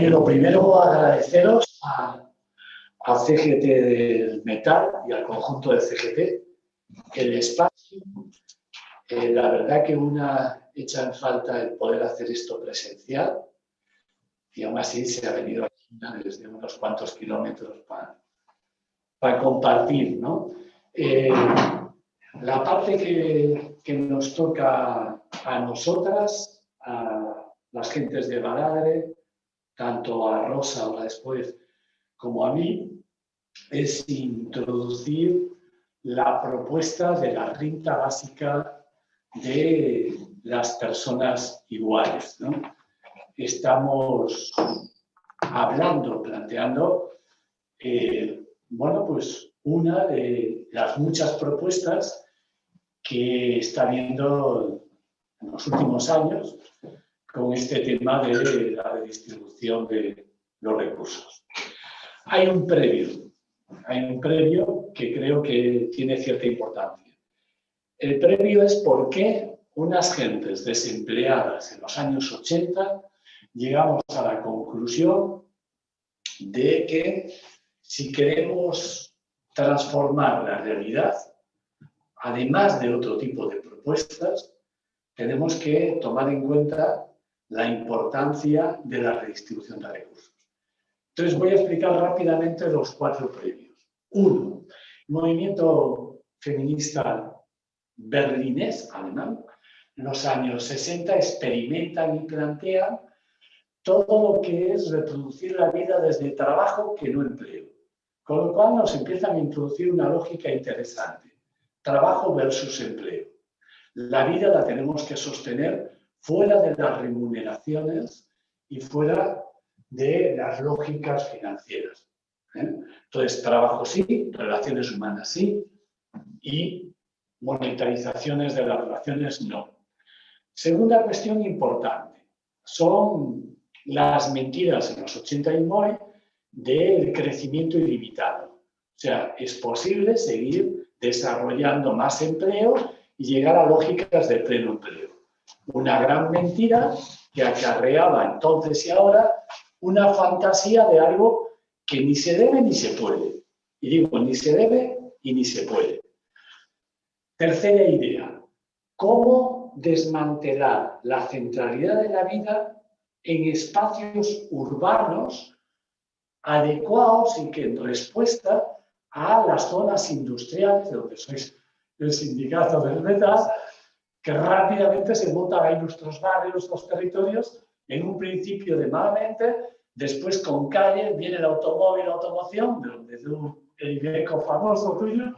Oye, lo primero, agradeceros a CGT del Metal y al conjunto de CGT el espacio. La verdad que echa en falta el poder hacer esto presencial y aún así se ha venido aquí desde unos cuantos kilómetros para compartir, ¿no? La parte que nos toca a nosotras, a las gentes de Baladre, tanto a Rosa ahora después como a mí, es introducir la propuesta de la renta básica de las personas iguales, ¿no? Estamos planteando, bueno, pues una de las muchas propuestas que está habiendo en los últimos años con este tema de la redistribución de los recursos. Hay un previo que creo que tiene cierta importancia. El previo es por qué unas gentes desempleadas en los años 80 llegamos a la conclusión de que si queremos transformar la realidad, además de otro tipo de propuestas, tenemos que tomar en cuenta la importancia de la redistribución de recursos. Entonces voy a explicar rápidamente los 4 previos. 1. El movimiento feminista berlinés, alemán, en los años 60 experimentan y plantean todo lo que es reproducir la vida desde trabajo que no empleo. Con lo cual nos empiezan a introducir una lógica interesante. Trabajo versus empleo. La vida la tenemos que sostener fuera de las remuneraciones y fuera de las lógicas financieras. Entonces, trabajo sí, relaciones humanas sí, y monetarizaciones de las relaciones no. Segunda cuestión importante, son las mentiras en los 80 y hoy del crecimiento ilimitado. O sea, es posible seguir desarrollando más empleo y llegar a lógicas de pleno empleo. Una gran mentira que acarreaba entonces y ahora una fantasía de algo que ni se debe ni se puede. Y digo, ni se debe y ni se puede. Tercera idea, ¿cómo desmantelar la centralidad de la vida en espacios urbanos adecuados y que en respuesta a las zonas industriales, de donde sois el sindicato del metal, que rápidamente se montan ahí nuestros barrios, nuestros territorios, en un principio de malamente, después con calle, viene el automóvil, la automoción, de donde es el Iveco famoso tuyo,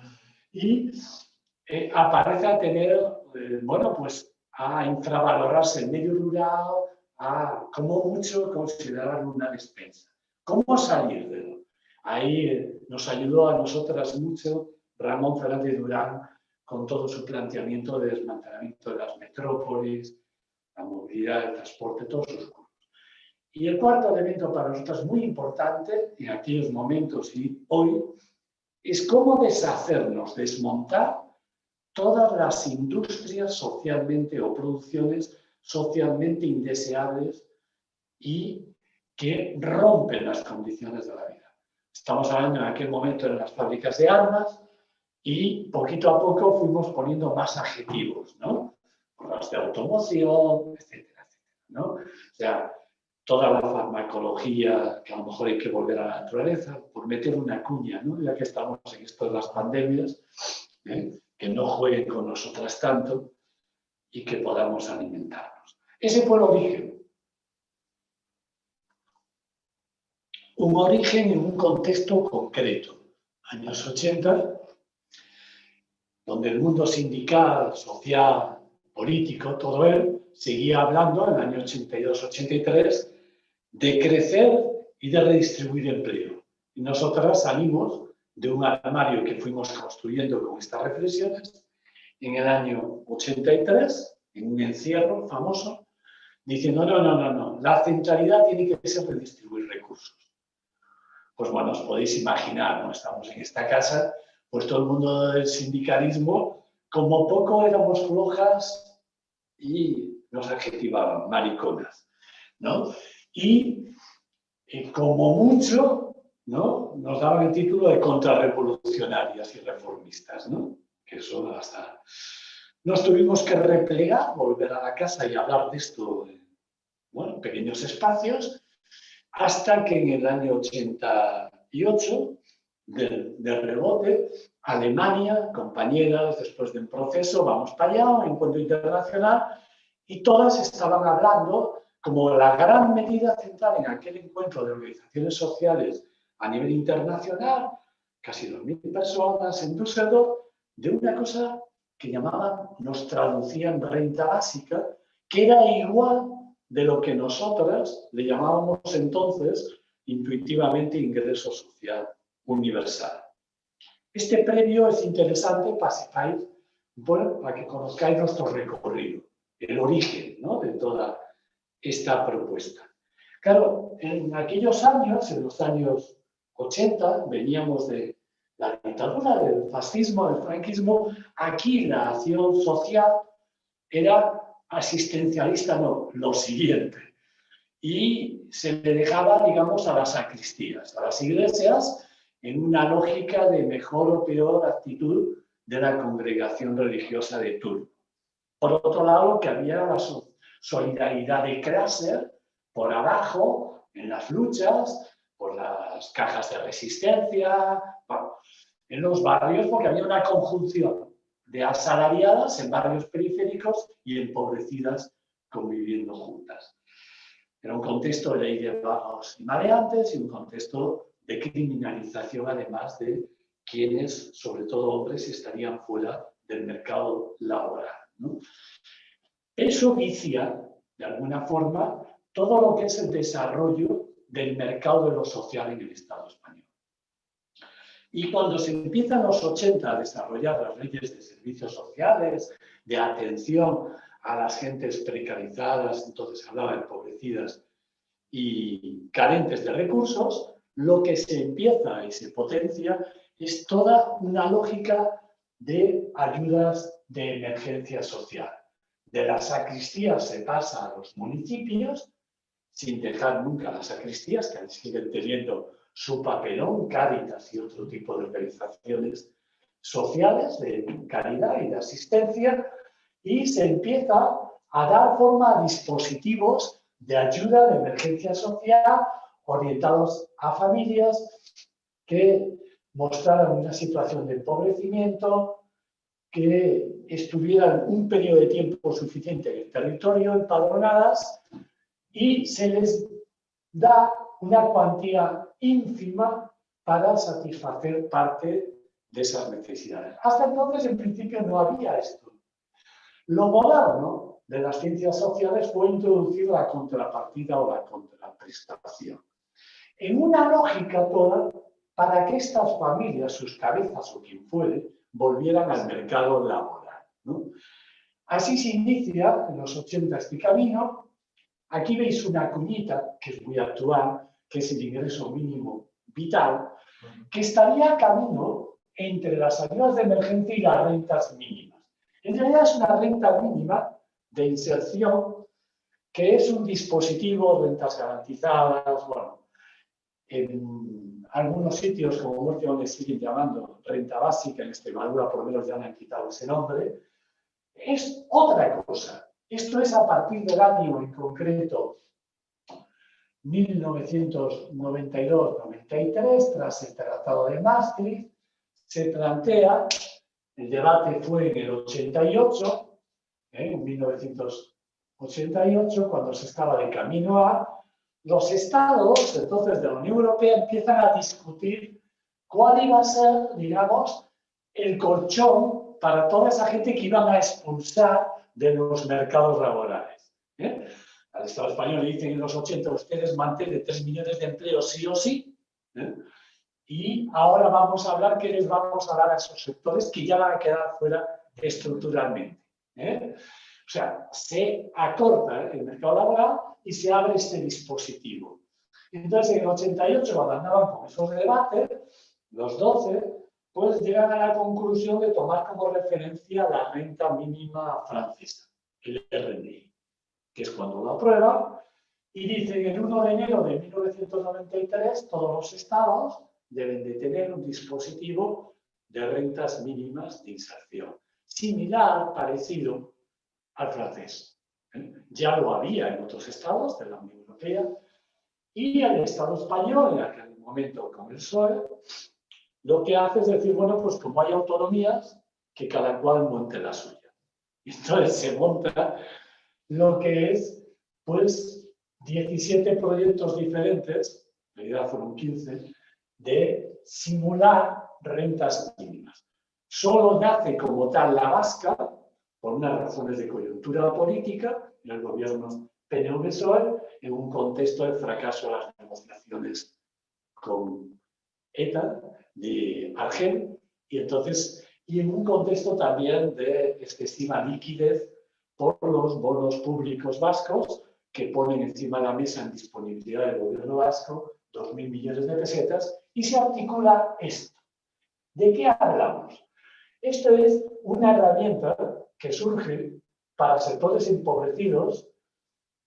y aparece a tener, bueno, pues a infravalorarse el medio rural, a como mucho considerarlo una despensa. ¿Cómo salir de él? Ahí nos ayudó a nosotras mucho Ramón Fernández Durán con todo su planteamiento de desmantelamiento de las metrópolis, la movilidad, el transporte, todos sus cursos. Y el cuarto elemento para nosotros muy importante en aquellos momentos y hoy es cómo deshacernos, desmontar todas las industrias socialmente o producciones socialmente indeseables y que rompen las condiciones de la vida. Estamos hablando en aquel momento de las fábricas de armas y poquito a poco fuimos poniendo más adjetivos, ¿no? Las de automoción, etcétera, etcétera, ¿no? O sea, toda la farmacología, que a lo mejor hay que volver a la naturaleza, por meter una cuña, ¿no? Ya que estamos en esto de las pandemias, que no jueguen con nosotras tanto y que podamos alimentarnos. Ese fue el origen. Un origen en un contexto concreto, años 80, donde el mundo sindical, social, político, todo él, seguía hablando en el año 82-83 de crecer y de redistribuir empleo. Y nosotras salimos de un armario que fuimos construyendo con estas reflexiones en el año 83, en un encierro famoso, diciendo no, la centralidad tiene que ser redistribuir recursos. Pues bueno, os podéis imaginar, ¿no? Estamos en esta casa, pues todo el mundo del sindicalismo, como poco éramos flojas y nos adjetivaban mariconas, ¿no? Y como mucho, ¿no?, nos daban el título de contrarrevolucionarias y reformistas, ¿no? Que eso hasta... Nos tuvimos que replegar, volver a la casa y hablar de esto en, bueno, pequeños espacios, hasta que en el año 88, de rebote, Alemania, compañeras, después de un proceso, vamos para allá, un encuentro internacional, y todas estaban hablando como la gran medida central en aquel encuentro de organizaciones sociales a nivel internacional, casi 2.000 personas en Düsseldorf, de una cosa que llamaban, nos traducían renta básica, que era igual de lo que nosotras le llamábamos entonces intuitivamente ingreso social universal. Este previo es interesante para, bueno, para que conozcáis nuestro recorrido, el origen, ¿no?, de toda esta propuesta. Claro, en aquellos años, en los años 80, veníamos de la dictadura, del fascismo, del franquismo. Aquí la acción social era asistencialista, no, lo siguiente. Y se le dejaba, digamos, a las sacristías, a las iglesias, en una lógica de mejor o peor actitud de la congregación religiosa de turno. Por otro lado, que había la solidaridad de clase por abajo, en las luchas, por las cajas de resistencia, bueno, en los barrios, porque había una conjunción de asalariadas en barrios periféricos y empobrecidas conviviendo juntas. Era un contexto de ley de vagos y maleantes y un contexto de criminalización, además de quienes, sobre todo hombres, estarían fuera del mercado laboral, ¿no? Eso vicia, de alguna forma, todo lo que es el desarrollo del mercado de lo social en el Estado español. Y cuando se empiezan en los 80 a desarrollar las leyes de servicios sociales, de atención a las gentes precarizadas, entonces hablaba de empobrecidas y carentes de recursos, lo que se empieza y se potencia es toda una lógica de ayudas de emergencia social. De las sacristías se pasa a los municipios, sin dejar nunca las sacristías, que siguen teniendo su papelón, Cáritas y otro tipo de organizaciones sociales de caridad y de asistencia, y se empieza a dar forma a dispositivos de ayuda de emergencia social orientados a familias que mostraran una situación de empobrecimiento, que estuvieran un periodo de tiempo suficiente en el territorio, empadronadas, y se les da una cuantía ínfima para satisfacer parte de esas necesidades. Hasta entonces, en principio, no había esto. Lo moderno de las ciencias sociales fue introducir la contrapartida o la contraprestación. En una lógica toda para que estas familias, sus cabezas o quien fuere, volvieran al mercado laboral, ¿no? Así se inicia en los 80 este camino. Aquí veis una cuñita que es muy actual, que es el ingreso mínimo vital, que estaría a camino entre las ayudas de emergencia y las rentas mínimas. En realidad es una renta mínima de inserción, que es un dispositivo, rentas garantizadas, bueno, en algunos sitios, como Murcia, le siguen llamando renta básica, en Extremadura por lo menos ya le han quitado ese nombre, es otra cosa. Esto es a partir del año en concreto 1992-93, tras el Tratado de Maastricht, se plantea, el debate fue en el 88, en 1988, cuando se estaba de camino a, los estados, entonces, de la Unión Europea empiezan a discutir cuál iba a ser, digamos, el colchón para toda esa gente que iban a expulsar de los mercados laborales. Al Estado español le dicen en los 80, ustedes mantienen 3 millones de empleos sí o sí, y ahora vamos a hablar que les vamos a dar a esos sectores que ya van a quedar fuera estructuralmente. O sea, se acorta el mercado laboral y se abre este dispositivo. Entonces, en el 88, cuando andaban con esos debates, los 12, pues llegan a la conclusión de tomar como referencia la renta mínima francesa, el RNI, que es cuando lo aprueban, Y dicen, el 1 de enero de 1993, todos los estados deben de tener un dispositivo de rentas mínimas de inserción, similar, parecido al francés. Ya lo había en otros estados de la Unión Europea, y el Estado español, en aquel momento con el PSOE, lo que hace es decir, bueno, pues como hay autonomías, que cada cual monte la suya. Y entonces se monta lo que es, pues, 17 proyectos diferentes, en realidad fueron 15, de simular rentas mínimas. Solo nace como tal la vasca, por unas razones de coyuntura política, en el gobierno PNV-PSOE, en un contexto de fracaso de las negociaciones con ETA, de Argel, y en un contexto también de excesiva liquidez por los bonos públicos vascos, que ponen encima de la mesa en disponibilidad del gobierno vasco 2.000 millones de pesetas, y se articula esto. ¿De qué hablamos? Esto es una herramienta que surge para sectores empobrecidos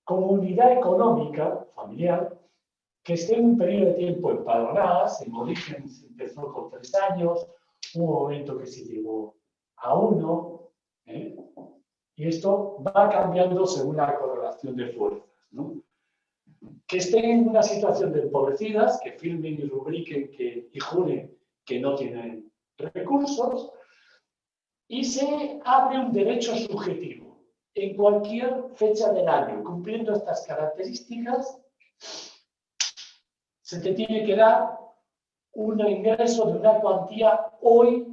como unidad económica familiar que esté en un periodo de tiempo empadronadas. En origen se empezó con 3 años, hubo un momento que se llegó a 1, y esto va cambiando según la correlación de fuerzas, ¿no? Que estén en una situación de empobrecidas, que firmen y rubriquen y juren que no tienen recursos, y se abre un derecho subjetivo en cualquier fecha del año. Cumpliendo estas características, se te tiene que dar un ingreso de una cuantía hoy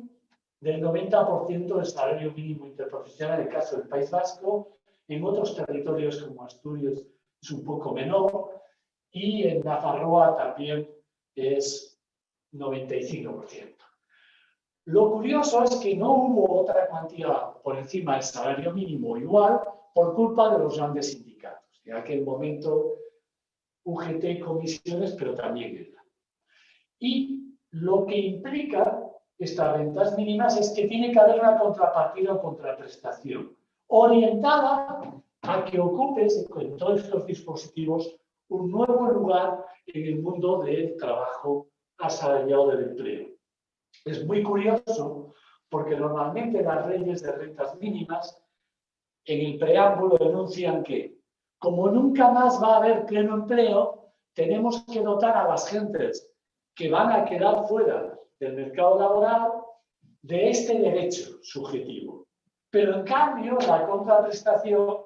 del 90% del salario mínimo interprofesional en el caso del País Vasco. En otros territorios como Asturias es un poco menor, y en Nafarroa también es 95%. Lo curioso es que no hubo otra cuantía por encima del salario mínimo igual por culpa de los grandes sindicatos. En aquel momento UGT, comisiones, pero también ETA. Y lo que implica estas rentas mínimas es que tiene que haber una contrapartida o contraprestación orientada a que ocupes en todos estos dispositivos un nuevo lugar en el mundo del trabajo asalariado del empleo. Es muy curioso porque normalmente las leyes de rentas mínimas en el preámbulo denuncian que, como nunca más va a haber pleno empleo, tenemos que dotar a las gentes que van a quedar fuera del mercado laboral de este derecho subjetivo. Pero en cambio, la contraprestación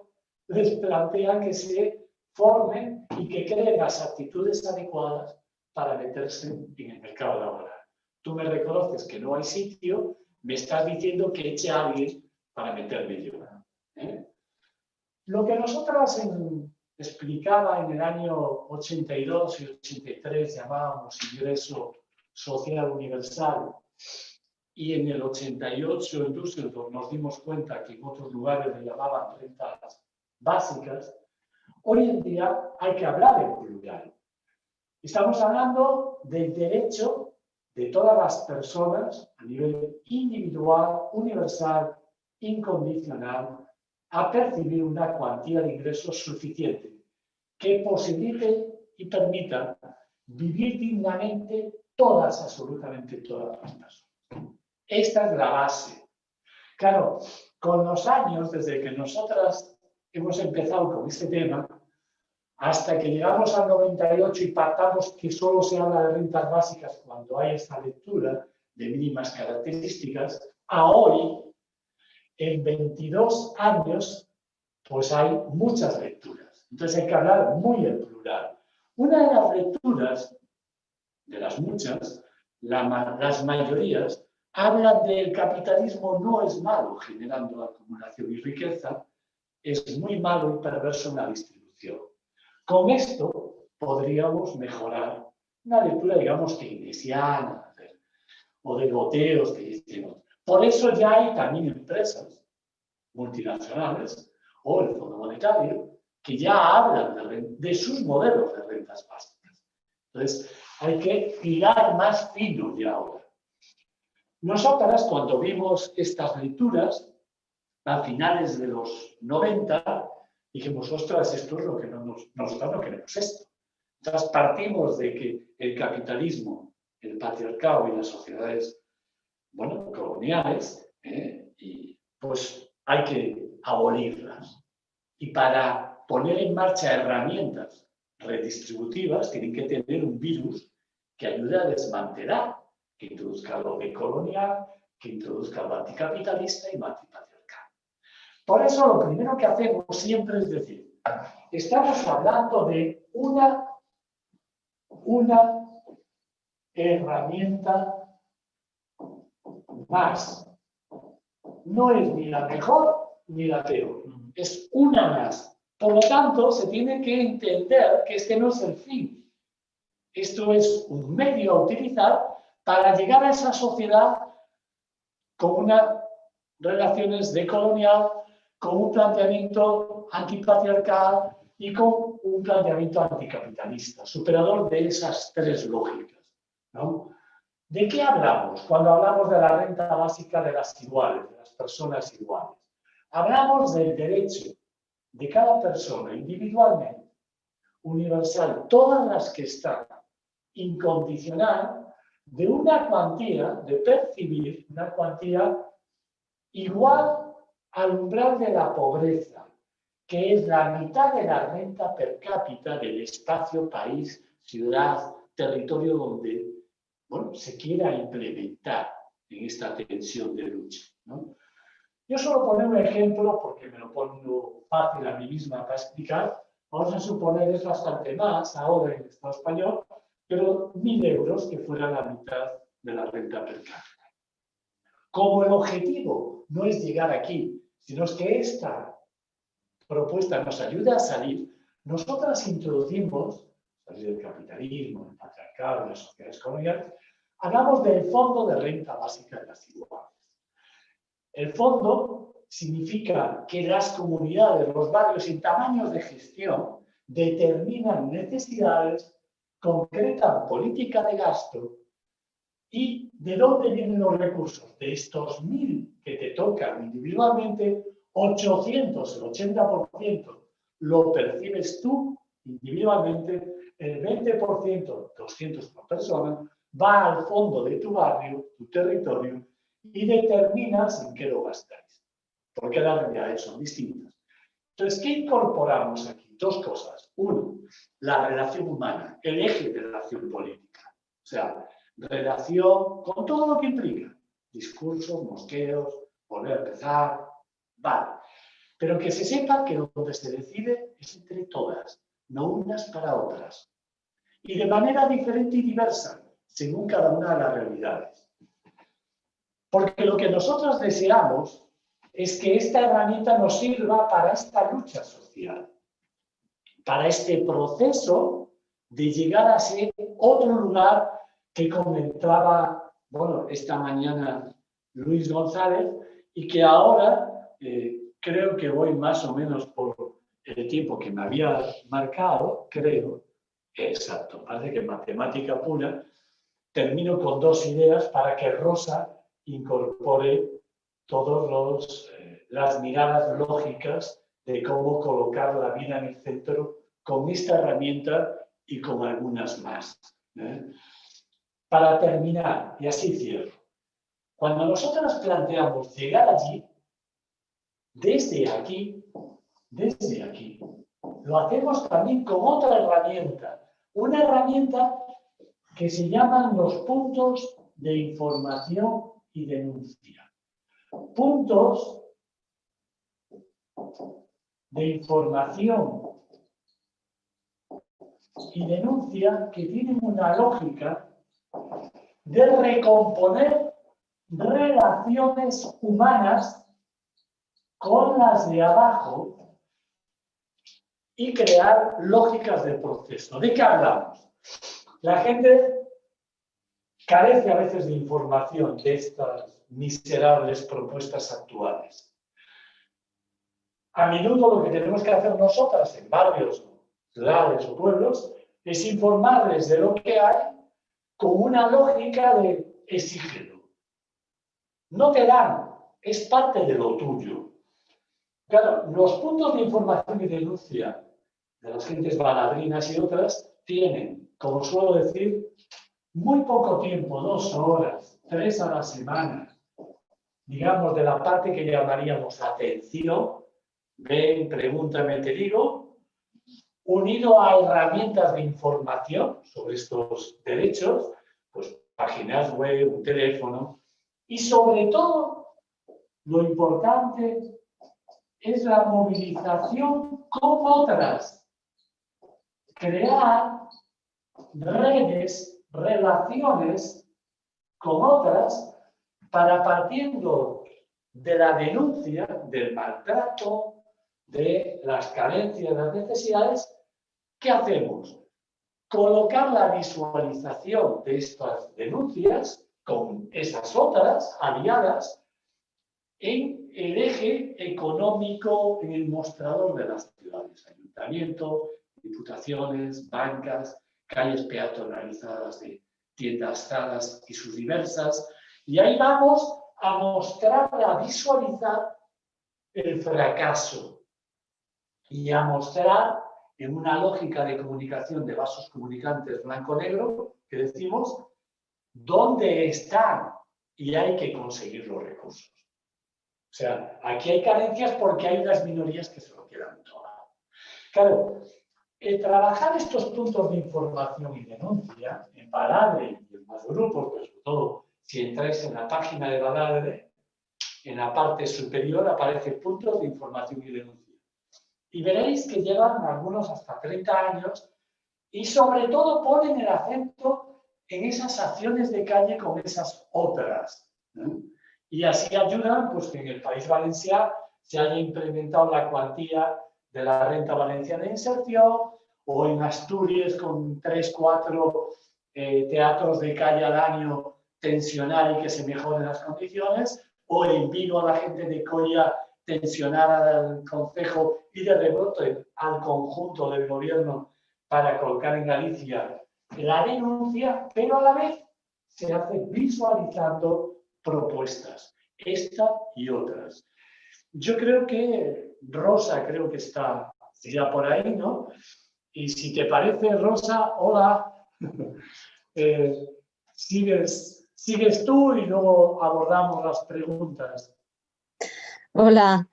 les plantea que se formen y que creen las actitudes adecuadas para meterse en el mercado laboral. Tú me reconoces que no hay sitio, me estás diciendo que eche a alguien para meterme yo. Lo que nosotras explicaba en el año 82 y 83 llamábamos ingreso social universal, y en el 88 en Düsseldorf nos dimos cuenta que en otros lugares le llamaban rentas básicas, hoy en día hay que hablar en plural. Estamos hablando del derecho de todas las personas a nivel individual, universal, incondicional, a percibir una cuantía de ingresos suficiente que posibilite y permita vivir dignamente todas, absolutamente todas las personas. Esta es la base. Claro, con los años, desde que nosotras hemos empezado con este tema, hasta que llegamos al 98 y pactamos que solo se habla de rentas básicas cuando hay esta lectura de mínimas características, a hoy, en 22 años, pues hay muchas lecturas. Entonces hay que hablar muy en plural. Una de las lecturas, de las muchas, las mayorías, hablan del capitalismo no es malo generando acumulación y riqueza, es muy malo y perverso en la distribución. Con esto podríamos mejorar una lectura, digamos, keynesiana o de goteos que dicen. Por eso ya hay también empresas multinacionales o el Fondo Monetario que ya hablan de sus modelos de rentas básicas. Entonces, hay que tirar más fino de ahora. Nosotras, cuando vimos estas lecturas, a finales de los 90, dijimos, ostras, esto es lo que nosotros no queremos esto. Entonces partimos de que el capitalismo, el patriarcado y las sociedades, bueno, coloniales, y pues hay que abolirlas. Y para poner en marcha herramientas redistributivas tienen que tener un virus que ayude a desmantelar, que introduzca lo decolonial, que introduzca lo anticapitalista y lo antipatriarcal. Por eso lo primero que hacemos siempre es decir, estamos hablando de una herramienta más. No es ni la mejor ni la peor, es una más. Por lo tanto, se tiene que entender que este no es el fin. Esto es un medio a utilizar para llegar a esa sociedad con unas relaciones decolonial, con un planteamiento antipatriarcal y con un planteamiento anticapitalista, superador de esas tres lógicas, ¿no? ¿De qué hablamos cuando hablamos de la renta básica de las iguales, de las personas iguales? Hablamos del derecho de cada persona individualmente, universal, todas las que están, incondicional, de una cuantía, de percibir una cuantía igual al umbral de la pobreza, que es la mitad de la renta per cápita del espacio, país, ciudad, territorio donde, bueno, se quiera implementar en esta tensión de lucha, ¿no? Yo solo poner un ejemplo porque me lo pongo fácil a mí misma para explicar. Vamos a suponer, es bastante más ahora en el Estado español, pero 1.000 euros que fuera la mitad de la renta per cápita. Como el objetivo no es llegar aquí, sino es que esta propuesta nos ayude a salir, nosotras introducimos, salir del capitalismo, el patriarcado, las sociedades coloniales, hablamos del Fondo de Renta Básica de las Iguales. El fondo significa que las comunidades, los barrios y tamaños de gestión determinan necesidades, concretan política de gasto y de dónde vienen los recursos. De estos 1.000 que te tocan individualmente, 800, el 80% lo percibes tú individualmente, el 20%, 200 por persona, va al fondo de tu barrio, tu territorio, y determinas en qué lo gastáis, porque las realidades son distintas. Entonces, ¿qué incorporamos aquí? Dos cosas. Uno, la relación humana, el eje de la acción política. O sea, relación con todo lo que implica. Discursos, mosqueos, volver a empezar, vale. Pero que se sepa que donde se decide es entre todas, no unas para otras. Y de manera diferente y diversa, según cada una de las realidades. Porque lo que nosotros deseamos es que esta herramienta nos sirva para esta lucha social, para este proceso de llegar a ser otro lugar que comentaba, bueno, esta mañana Luis González, y que ahora creo que voy más o menos por el tiempo que me había marcado, creo, exacto, parece que matemática pura, termino con dos ideas para que Rosa incorpore todas las miradas lógicas de cómo colocar la vida en el centro con esta herramienta y con algunas más. Para terminar, y así cierro, cuando nosotros planteamos llegar allí, desde aquí, lo hacemos también con otra herramienta, una herramienta que se llaman los puntos de información y denuncia. Puntos de información y denuncia que tienen una lógica de recomponer relaciones humanas con las de abajo y crear lógicas de proceso. ¿De qué hablamos? La gente carece a veces de información de estas miserables propuestas actuales. A menudo lo que tenemos que hacer nosotras en barrios, ciudades o pueblos es informarles de lo que hay con una lógica de exígelo. No te dan, es parte de lo tuyo. Claro, los puntos de información y denuncia de las gentes baladrinas y otras tienen, como suelo decir, muy poco tiempo, 2 horas, 3 a la semana, digamos, de la parte que llamaríamos atención, ven, pregúntame, te digo, unido a herramientas de información sobre estos derechos, pues páginas web, un teléfono, y sobre todo, lo importante es la movilización con otras, crear redes, relaciones con otras, para partiendo de la denuncia, del maltrato, de las carencias, las necesidades, ¿qué hacemos? Colocar la visualización de estas denuncias con esas otras aliadas en el eje económico, en el mostrador de las ciudades, ayuntamiento, diputaciones, bancas, calles peatonalizadas de tiendas, salas y sus diversas. Y ahí vamos a mostrar, a visualizar el fracaso y a mostrar en una lógica de comunicación de vasos comunicantes blanco-negro, que decimos, dónde están y hay que conseguir los recursos. O sea, aquí hay carencias porque hay unas minorías que se lo quedan todo. Claro, trabajar estos puntos de información y denuncia en Baladre y en más grupos, pero sobre todo si entráis en la página de Baladre, en la parte superior aparece puntos de información y denuncia. Y veréis que llevan algunos hasta 30 años y sobre todo ponen el acento en esas acciones de calle con esas otras, ¿no? Y así ayudan pues, que en el País Valencià se haya implementado la cuantía de la renta valenciana de inserción, o en Asturias con 3, 4 teatros de calle al año tensionar y que se mejoren las condiciones, o en Vigo a la gente de Colla tensionar al Concejo y de rebote al conjunto del gobierno para colocar en Galicia la denuncia, pero a la vez se hace visualizando propuestas, esta y otras. Yo creo que Rosa, creo que está ya por ahí, ¿no? Y si te parece, Rosa, hola, sigues tú y luego abordamos las preguntas. Hola,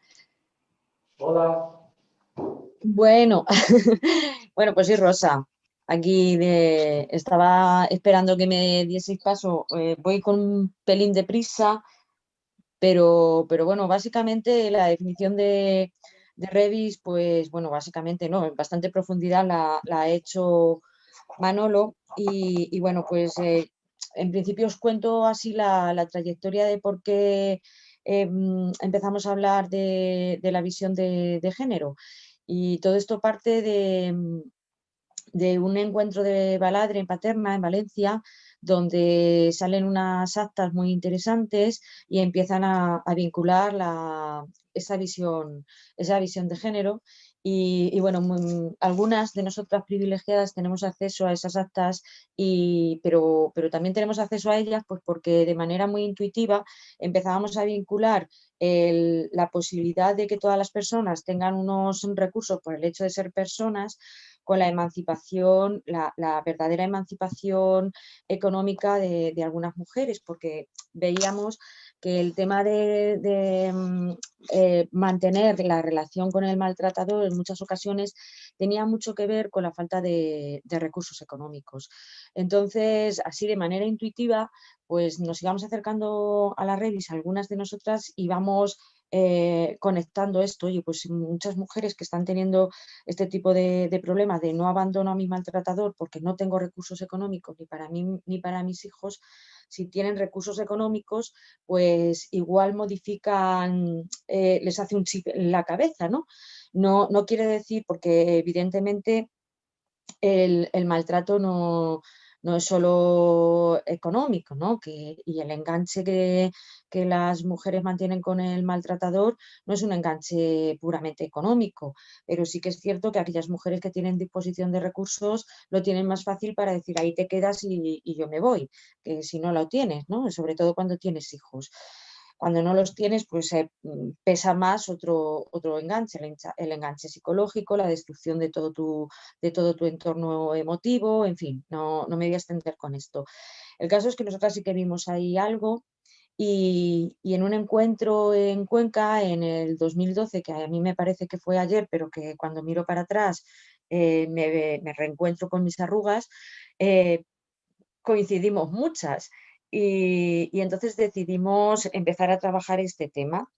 Hola. bueno, bueno, pues sí, Rosa. Aquí estaba esperando que me dieseis paso. Voy con un pelín de prisa, pero bueno, básicamente la definición de Redis, pues bueno, básicamente no, en bastante profundidad la ha hecho Manolo y bueno, pues en principio os cuento así la trayectoria de por qué empezamos a hablar de la visión de género. Y todo esto parte de un encuentro de Baladre en Paterna, en Valencia, donde salen unas actas muy interesantes y empiezan a vincular esa visión de género. Y bueno, algunas de nosotras privilegiadas tenemos acceso a esas actas, pero también tenemos acceso a ellas pues porque de manera muy intuitiva empezábamos a vincular la posibilidad de que todas las personas tengan unos recursos por el hecho de ser personas con la emancipación, la verdadera emancipación económica de algunas mujeres, porque veíamos que el tema de mantener la relación con el maltratador en muchas ocasiones tenía mucho que ver con la falta de recursos económicos. Entonces, así de manera intuitiva, pues nos íbamos acercando a la Redis, algunas de nosotras íbamos conectando esto. Y pues muchas mujeres que están teniendo este tipo de problemas de no abandono a mi maltratador porque no tengo recursos económicos ni para mí ni para mis hijos, si tienen recursos económicos, pues igual modifican, les hace un chip en la cabeza, ¿no? No quiere decir, porque evidentemente el maltrato no es solo económico, ¿no? Y el enganche que las mujeres mantienen con el maltratador no es un enganche puramente económico, pero sí que es cierto que aquellas mujeres que tienen disposición de recursos lo tienen más fácil para decir ahí te quedas y yo me voy, que si no lo tienes, ¿no? Sobre todo cuando tienes hijos. Cuando no los tienes, pues pesa más otro enganche, el enganche psicológico, la destrucción de todo tu entorno emotivo, en fin, no me voy a extender con esto. El caso es que nosotras sí que vimos ahí algo y en un encuentro en Cuenca en el 2012, que a mí me parece que fue ayer, pero que cuando miro para atrás me reencuentro con mis arrugas, coincidimos muchas y entonces decidimos empezar a trabajar este tema.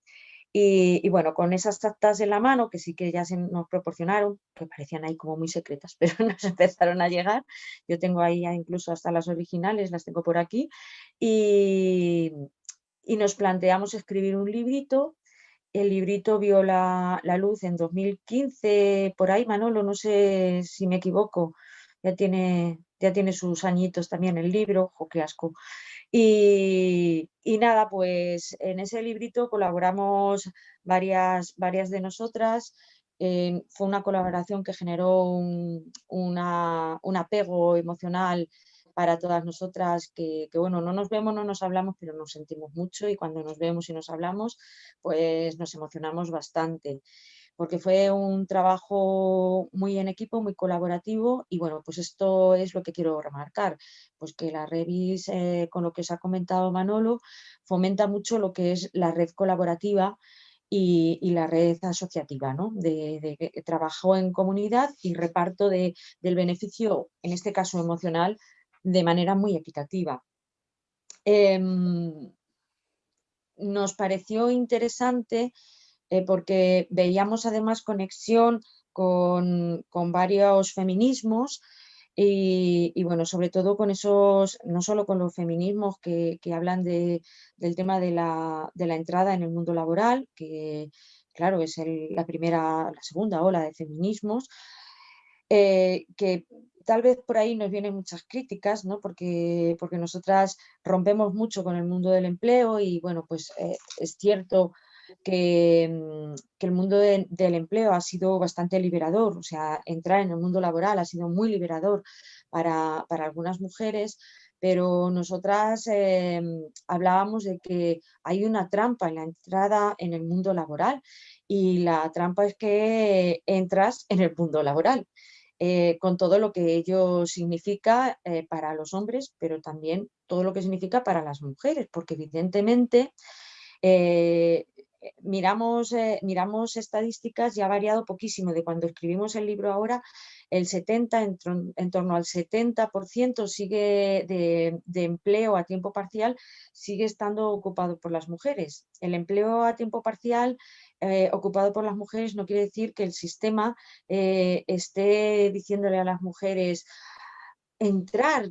Y bueno, con esas actas en la mano, que sí que ya se nos proporcionaron, que parecían ahí como muy secretas, pero nos empezaron a llegar. Yo tengo ahí ya incluso hasta las originales, las tengo por aquí. Y nos planteamos escribir un librito. El librito vio la luz en 2015, por ahí, Manolo, no sé si me equivoco. Ya tiene sus añitos también el libro, ¡jo, qué asco! Y nada, pues en ese librito colaboramos varias de nosotras. Fue una colaboración que generó un apego emocional para todas nosotras, que bueno, no nos vemos, no nos hablamos, pero nos sentimos mucho y cuando nos vemos y nos hablamos, pues nos emocionamos bastante porque fue un trabajo muy en equipo, muy colaborativo y bueno, pues esto es lo que quiero remarcar, pues que la Revis, con lo que os ha comentado Manolo, fomenta mucho lo que es la red colaborativa y la red asociativa, ¿no? de trabajo en comunidad y reparto del beneficio, en este caso emocional, de manera muy equitativa. Nos pareció interesante porque veíamos además conexión con varios feminismos y bueno, sobre todo con esos, no solo con los feminismos que hablan del tema de la entrada en el mundo laboral, que claro, es la segunda ola de feminismos, que tal vez por ahí nos vienen muchas críticas, ¿no? Porque nosotras rompemos mucho con el mundo del empleo y bueno, pues es cierto que el mundo del empleo ha sido bastante liberador, o sea, entrar en el mundo laboral ha sido muy liberador para algunas mujeres, pero nosotras hablábamos de que hay una trampa en la entrada en el mundo laboral y la trampa es que entras en el mundo laboral. Con todo lo que ello significa para los hombres, pero también todo lo que significa para las mujeres, porque evidentemente eh, miramos estadísticas y ha variado poquísimo. De cuando escribimos el libro ahora, en torno al 70% sigue de empleo a tiempo parcial sigue estando ocupado por las mujeres. El empleo a tiempo parcial ocupado por las mujeres no quiere decir que el sistema esté diciéndole a las mujeres entrar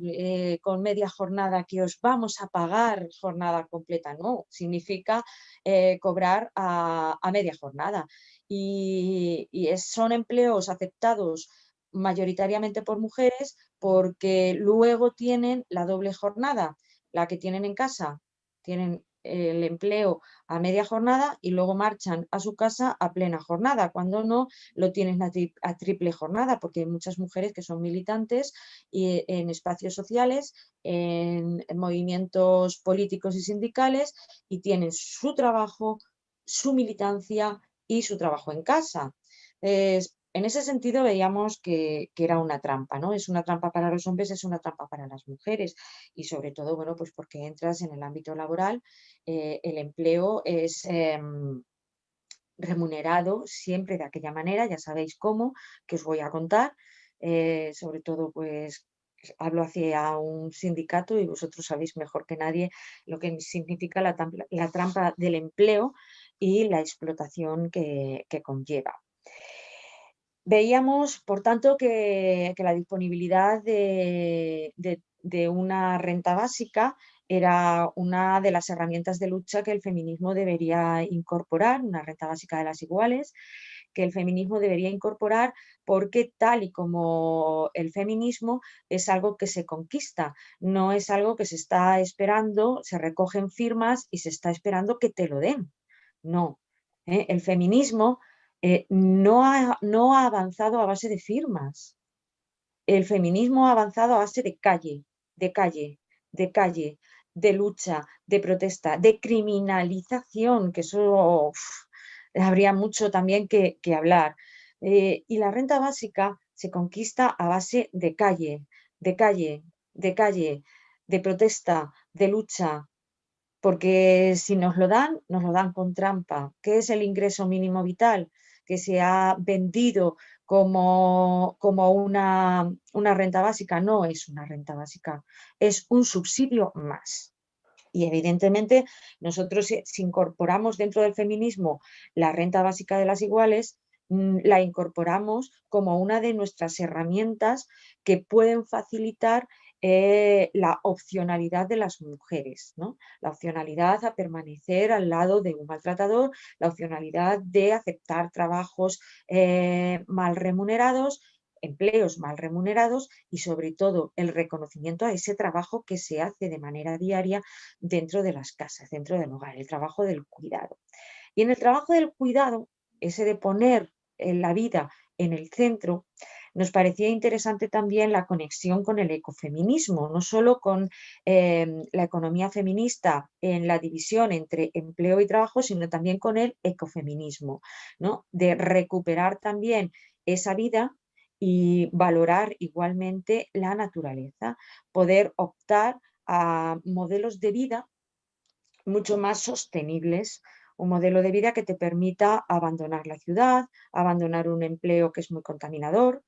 con media jornada que os vamos a pagar jornada completa, no, significa cobrar a media jornada y son empleos aceptados mayoritariamente por mujeres porque luego tienen la doble jornada, la que tienen en casa, tienen el empleo a media jornada y luego marchan a su casa a plena jornada, cuando no lo tienen a triple jornada, porque hay muchas mujeres que son militantes y en espacios sociales, en movimientos políticos y sindicales y tienen su trabajo, su militancia y su trabajo en casa. En ese sentido veíamos que era una trampa, ¿no? Es una trampa para los hombres, es una trampa para las mujeres y sobre todo, bueno, pues porque entras en el ámbito laboral, el empleo es remunerado siempre de aquella manera, ya sabéis cómo, que os voy a contar, sobre todo pues hablo hacia un sindicato y vosotros sabéis mejor que nadie lo que significa la trampa del empleo y la explotación que conlleva. Veíamos, por tanto, que la disponibilidad de una renta básica era una de las herramientas de lucha que el feminismo debería incorporar, una renta básica de las iguales, que el feminismo debería incorporar porque tal y como el feminismo es algo que se conquista, no es algo que se está esperando, se recogen firmas y se está esperando que te lo den. No, el feminismo no ha avanzado a base de firmas. El feminismo ha avanzado a base de calle, de calle, de calle. de lucha, de protesta, de criminalización, que eso habría mucho también que hablar. Y la renta básica se conquista a base de calle, de calle, de calle, de protesta, de lucha, porque si nos lo dan con trampa. ¿Qué es el ingreso mínimo vital? Que se ha vendido como una renta básica. No es una renta básica, es un subsidio más. Y evidentemente nosotros, si incorporamos dentro del feminismo la renta básica de las iguales, la incorporamos como una de nuestras herramientas que pueden facilitar la opcionalidad de las mujeres, ¿no? La opcionalidad a permanecer al lado de un maltratador, la opcionalidad de aceptar trabajos mal remunerados, empleos mal remunerados y sobre todo el reconocimiento a ese trabajo que se hace de manera diaria dentro de las casas, dentro del hogar, el trabajo del cuidado. Y en el trabajo del cuidado, ese de poner la vida en el centro, nos parecía interesante también la conexión con el ecofeminismo, no solo con la economía feminista en la división entre empleo y trabajo, sino también con el ecofeminismo, ¿no? De recuperar también esa vida y valorar igualmente la naturaleza, poder optar a modelos de vida mucho más sostenibles, un modelo de vida que te permita abandonar la ciudad, abandonar un empleo que es muy contaminador,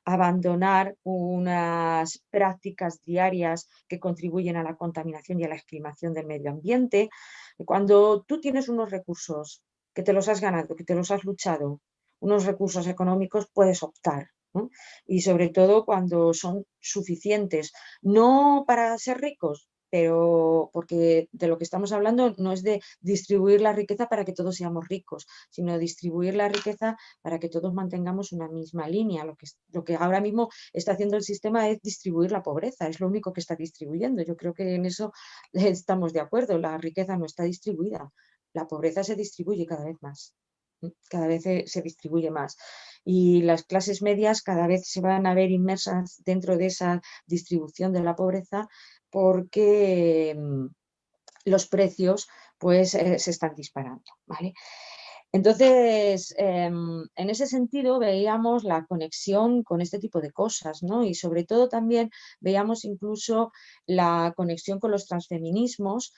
abandonar unas prácticas diarias que contribuyen a la contaminación y a la esquilmación del medio ambiente. Cuando tú tienes unos recursos que te los has ganado, que te los has luchado, unos recursos económicos, puedes optar, ¿no? Y sobre todo cuando son suficientes, no para ser ricos, pero porque de lo que estamos hablando no es de distribuir la riqueza para que todos seamos ricos, sino distribuir la riqueza para que todos mantengamos una misma línea. Lo que ahora mismo está haciendo el sistema es distribuir la pobreza, es lo único que está distribuyendo. Yo creo que en eso estamos de acuerdo, la riqueza no está distribuida, la pobreza se distribuye cada vez más. Cada vez se distribuye más y las clases medias cada vez se van a ver inmersas dentro de esa distribución de la pobreza porque los precios pues se están disparando, ¿vale? Entonces, en ese sentido veíamos la conexión con este tipo de cosas, ¿no? Y sobre todo también veíamos incluso la conexión con los transfeminismos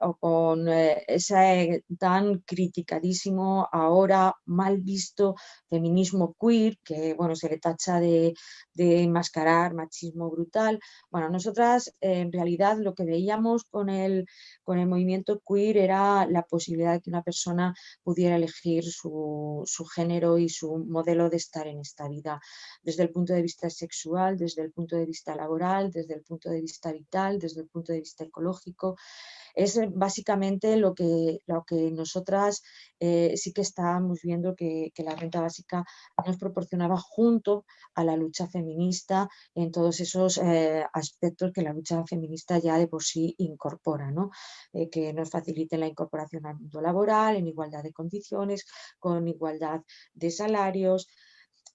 o con ese tan criticadísimo, ahora mal visto feminismo queer, que bueno, se le tacha de enmascarar machismo brutal. Bueno, nosotras en realidad lo que veíamos con el movimiento queer era la posibilidad de que una persona pudiera elegir su género y su modelo de estar en esta vida, desde el punto de vista sexual, desde el punto de vista laboral, desde el punto de vista vital, desde el punto de vista ecológico. Es básicamente lo que nosotras sí que estábamos viendo que la renta básica nos proporcionaba junto a la lucha feminista en todos esos aspectos que la lucha feminista ya de por sí incorpora, ¿no? Que nos faciliten la incorporación al mundo laboral en igualdad de condiciones, con igualdad de salarios.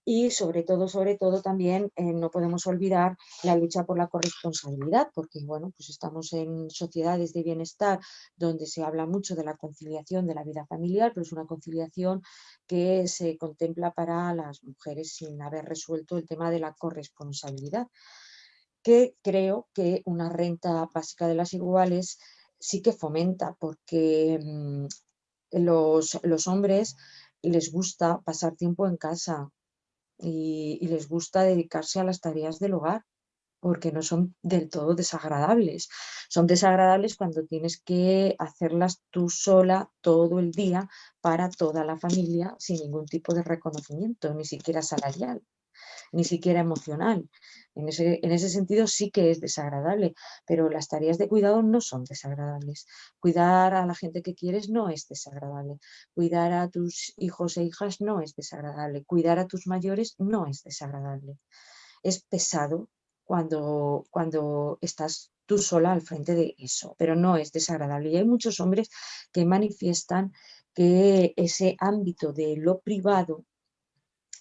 Y sobre todo también no podemos olvidar la lucha por la corresponsabilidad, porque bueno, pues estamos en sociedades de bienestar donde se habla mucho de la conciliación de la vida familiar, pero es una conciliación que se contempla para las mujeres sin haber resuelto el tema de la corresponsabilidad, que creo que una renta básica de las iguales sí que fomenta, porque los hombres les gusta pasar tiempo en casa y les gusta dedicarse a las tareas del hogar porque no son del todo desagradables. Son desagradables cuando tienes que hacerlas tú sola todo el día para toda la familia sin ningún tipo de reconocimiento, ni siquiera salarial, ni siquiera emocional. En ese sentido sí que es desagradable, pero las tareas de cuidado no son desagradables. Cuidar a la gente que quieres no es desagradable. Cuidar a tus hijos e hijas no es desagradable. Cuidar a tus mayores no es desagradable. Es pesado cuando estás tú sola al frente de eso, pero no es desagradable. Y hay muchos hombres que manifiestan que ese ámbito de lo privado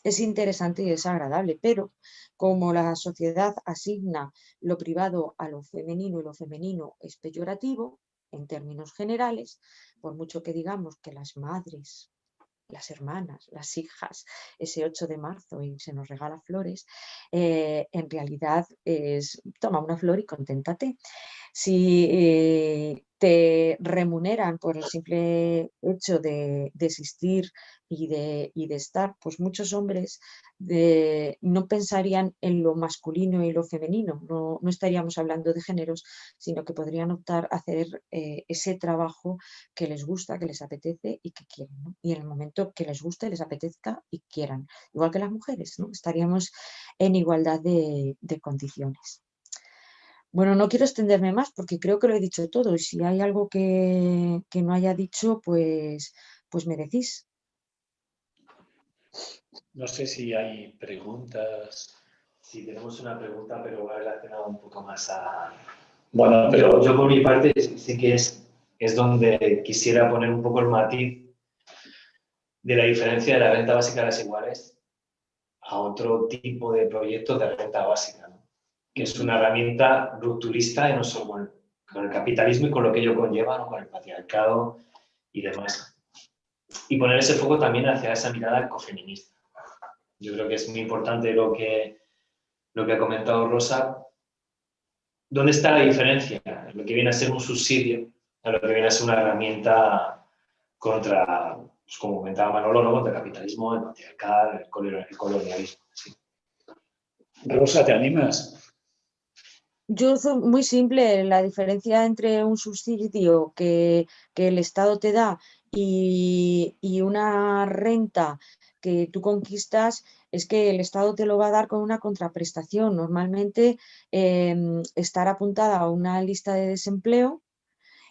es interesante y es agradable, pero como la sociedad asigna lo privado a lo femenino y lo femenino es peyorativo, en términos generales, por mucho que digamos que las madres, las hermanas, las hijas, ese 8 de marzo y se nos regala flores, en realidad es toma una flor y conténtate. Si te remuneran por el simple hecho de existir y de estar, pues muchos hombres no pensarían en lo masculino y lo femenino, no estaríamos hablando de géneros, sino que podrían optar a hacer ese trabajo que les gusta, que les apetece y que quieren, ¿no? Y en el momento que les guste, les apetezca y quieran, igual que las mujeres, ¿no? Estaríamos en igualdad de condiciones. Bueno, no quiero extenderme más porque creo que lo he dicho todo y si hay algo que no haya dicho, pues me decís. No sé si hay preguntas. Sí, tenemos una pregunta, pero va relacionada un poco más a... Bueno, pero Yo por mi parte sí que es donde quisiera poner un poco el matiz de la diferencia de la renta básica de las iguales a otro tipo de proyectos de renta básica, ¿no? Que es una herramienta rupturista no solo con el capitalismo y con lo que ello conlleva, ¿no? Con el patriarcado y demás. Y poner ese foco también hacia esa mirada ecofeminista. Yo creo que es muy importante lo que ha comentado Rosa. ¿Dónde está la diferencia? Lo que viene a ser un subsidio, a lo que viene a ser una herramienta contra, pues como comentaba Manolo, ¿no? Contra el capitalismo, el patriarcado, el colonialismo. Sí. Rosa, ¿te animas? Yo soy muy simple, la diferencia entre un subsidio que el Estado te da y una renta que tú conquistas es que el Estado te lo va a dar con una contraprestación. Normalmente estar apuntada a una lista de desempleo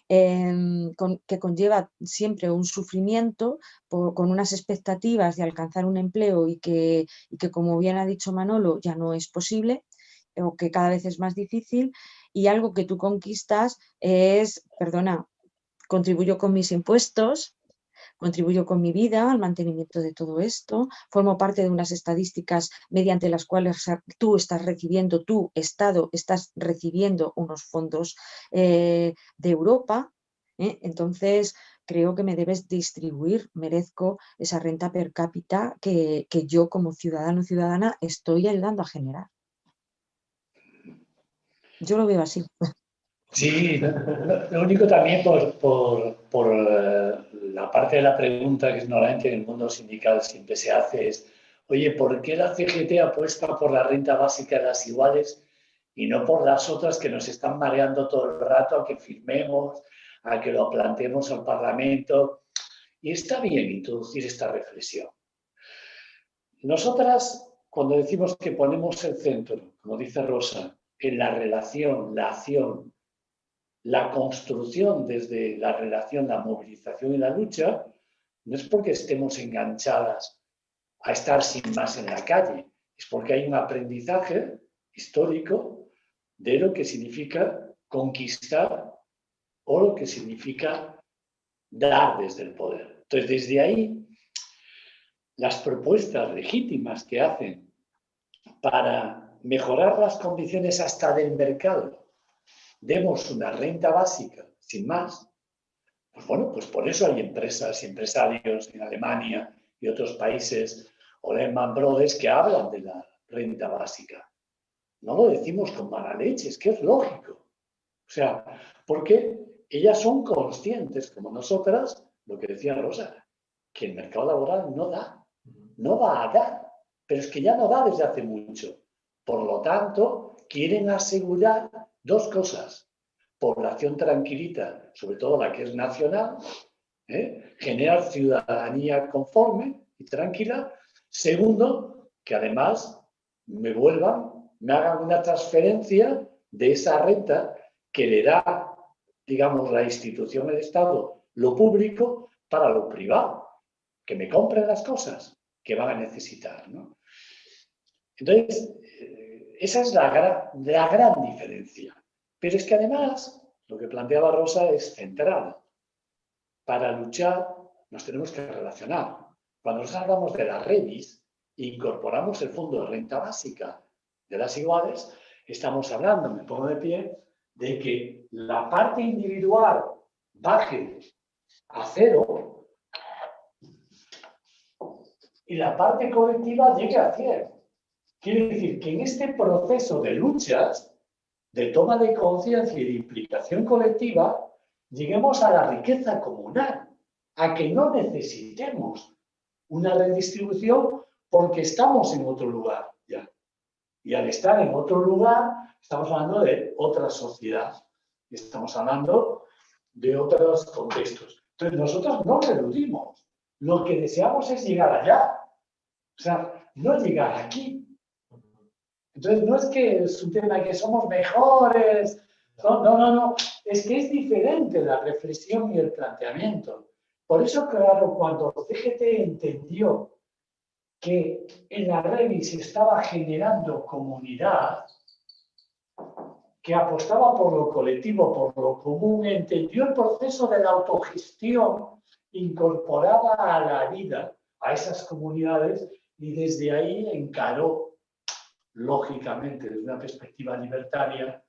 que conlleva siempre un sufrimiento con unas expectativas de alcanzar un empleo y que, como bien ha dicho Manolo, ya no es posible o que cada vez es más difícil y algo que tú conquistas es, perdona, contribuyo con mis impuestos, contribuyo con mi vida al mantenimiento de todo esto, formo parte de unas estadísticas mediante las cuales tú estás recibiendo, tu Estado estás recibiendo unos fondos de Europa. Entonces, creo que me debes distribuir, merezco esa renta per cápita que yo como ciudadano o ciudadana estoy ayudando a generar. Yo lo veo así. Sí, lo único también por la parte de la pregunta que normalmente en el mundo sindical siempre se hace es, oye, ¿por qué la CGT apuesta por la renta básica de las iguales y no por las otras que nos están mareando todo el rato a que firmemos, a que lo planteemos al Parlamento? Y está bien introducir esta reflexión. Nosotras, cuando decimos que ponemos el centro, como dice Rosa, en la relación, la acción, la construcción desde la relación, la movilización y la lucha, no es porque estemos enganchadas a estar sin más en la calle, es porque hay un aprendizaje histórico de lo que significa conquistar o lo que significa dar desde el poder. Entonces, desde ahí, las propuestas legítimas que hacen para mejorar las condiciones hasta del mercado, demos una renta básica, sin más, pues bueno, pues por eso hay empresas y empresarios en Alemania y otros países, o Lehman Brothers, que hablan de la renta básica. No lo decimos con mala leche, es que es lógico. O sea, porque ellas son conscientes, como nosotras, lo que decía Rosa, que el mercado laboral no da, no va a dar, pero es que ya no da desde hace mucho. Por lo tanto, quieren asegurar dos cosas. Población tranquilita, sobre todo la que es nacional, generar ciudadanía conforme y tranquila. Segundo, que además me hagan una transferencia de esa renta que le da, digamos, la institución, el Estado, lo público para lo privado, que me compren las cosas que van a necesitar, ¿no? Entonces, esa es la gran diferencia. Pero es que además, lo que planteaba Rosa es central. Para luchar nos tenemos que relacionar. Cuando nos hablamos de las redes, incorporamos el fondo de renta básica de las iguales, estamos hablando, me pongo de pie, de que la parte individual baje a 0 y la parte colectiva llegue a 100. Quiere decir que en este proceso de luchas, de toma de conciencia y de implicación colectiva, lleguemos a la riqueza comunal, a que no necesitemos una redistribución porque estamos en otro lugar ya. Y al estar en otro lugar, estamos hablando de otra sociedad, estamos hablando de otros contextos. Entonces, nosotros no lo eludimos. Lo que deseamos es llegar allá. O sea, no llegar aquí. Entonces, no es que es un tema de que somos mejores. No. Es que es diferente la reflexión y el planteamiento. Por eso, claro, cuando CGT entendió que en la Revi se estaba generando comunidad, que apostaba por lo colectivo, por lo común, entendió el proceso de la autogestión incorporada a la vida, a esas comunidades, y desde ahí encaró, lógicamente, desde una perspectiva libertaria,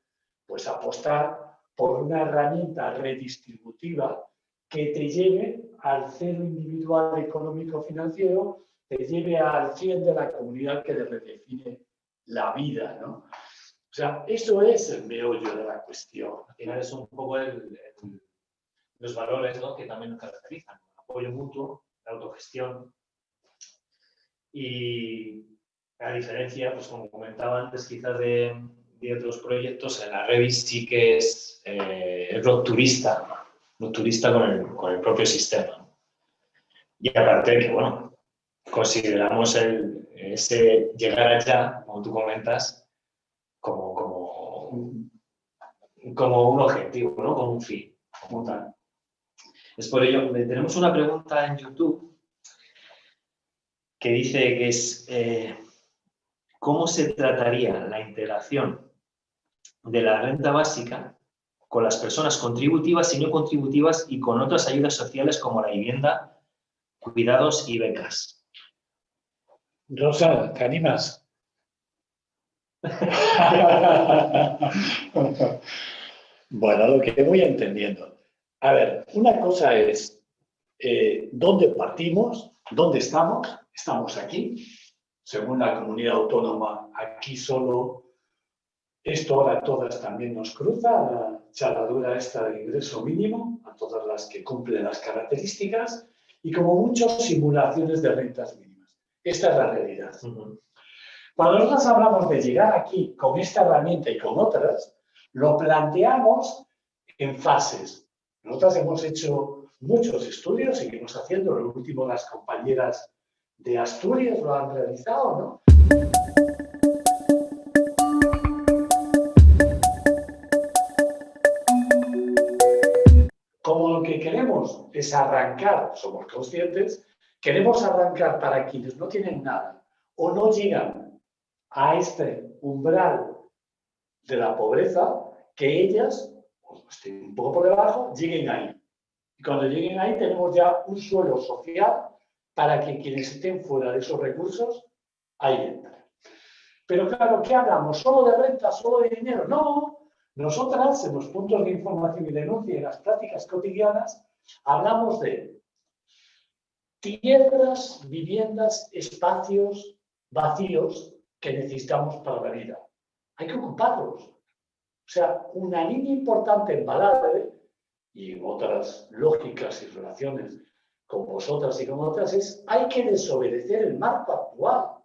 pues apostar por una herramienta redistributiva que te lleve al 0 individual económico-financiero, te lleve al 100 de la comunidad que le redefine la vida, ¿no? O sea, eso es el meollo de la cuestión. Al final es un poco los valores, ¿no?, que también nos caracterizan. El apoyo mutuo, la autogestión y la diferencia, pues como comentaba antes, quizás de otros proyectos, en la Revi sí que es rupturista con el propio sistema. Y aparte de que, bueno, consideramos ese llegar allá, como tú comentas, como un objetivo, ¿no?, como un fin, como tal. Es por ello, tenemos una pregunta en YouTube que dice que es ¿cómo se trataría la integración de la renta básica con las personas contributivas y no contributivas y con otras ayudas sociales como la vivienda, cuidados y becas? Rosa, ¿te animas? Bueno, lo que voy entendiendo. A ver, una cosa es dónde partimos, dónde estamos. Estamos aquí, según la comunidad autónoma, aquí solo. Esto ahora a todas también nos cruza, la charadura esta de ingreso mínimo, a todas las que cumplen las características, y como muchas simulaciones de rentas mínimas. Esta es la realidad. Cuando nosotros hablamos de llegar aquí con esta herramienta y con otras, lo planteamos en fases. Nosotras hemos hecho muchos estudios, seguimos haciendo, lo último las compañeras de Asturias lo han realizado, ¿no? Como lo que queremos es arrancar, somos conscientes, queremos arrancar para quienes no tienen nada o no llegan a este umbral de la pobreza, que ellas, pues, estén un poco por debajo, lleguen ahí. Y cuando lleguen ahí tenemos ya un suelo social para que quienes estén fuera de esos recursos, ahí entren. Pero claro, ¿qué hablamos? ¿Solo de renta? ¿Solo de dinero? No. Nosotras, en los puntos de información y denuncia y en las prácticas cotidianas, hablamos de tierras, viviendas, espacios vacíos que necesitamos para la vida. Hay que ocuparlos. O sea, una línea importante en Baladre y en otras lógicas y relaciones con vosotras y con otras es hay que desobedecer el marco actual.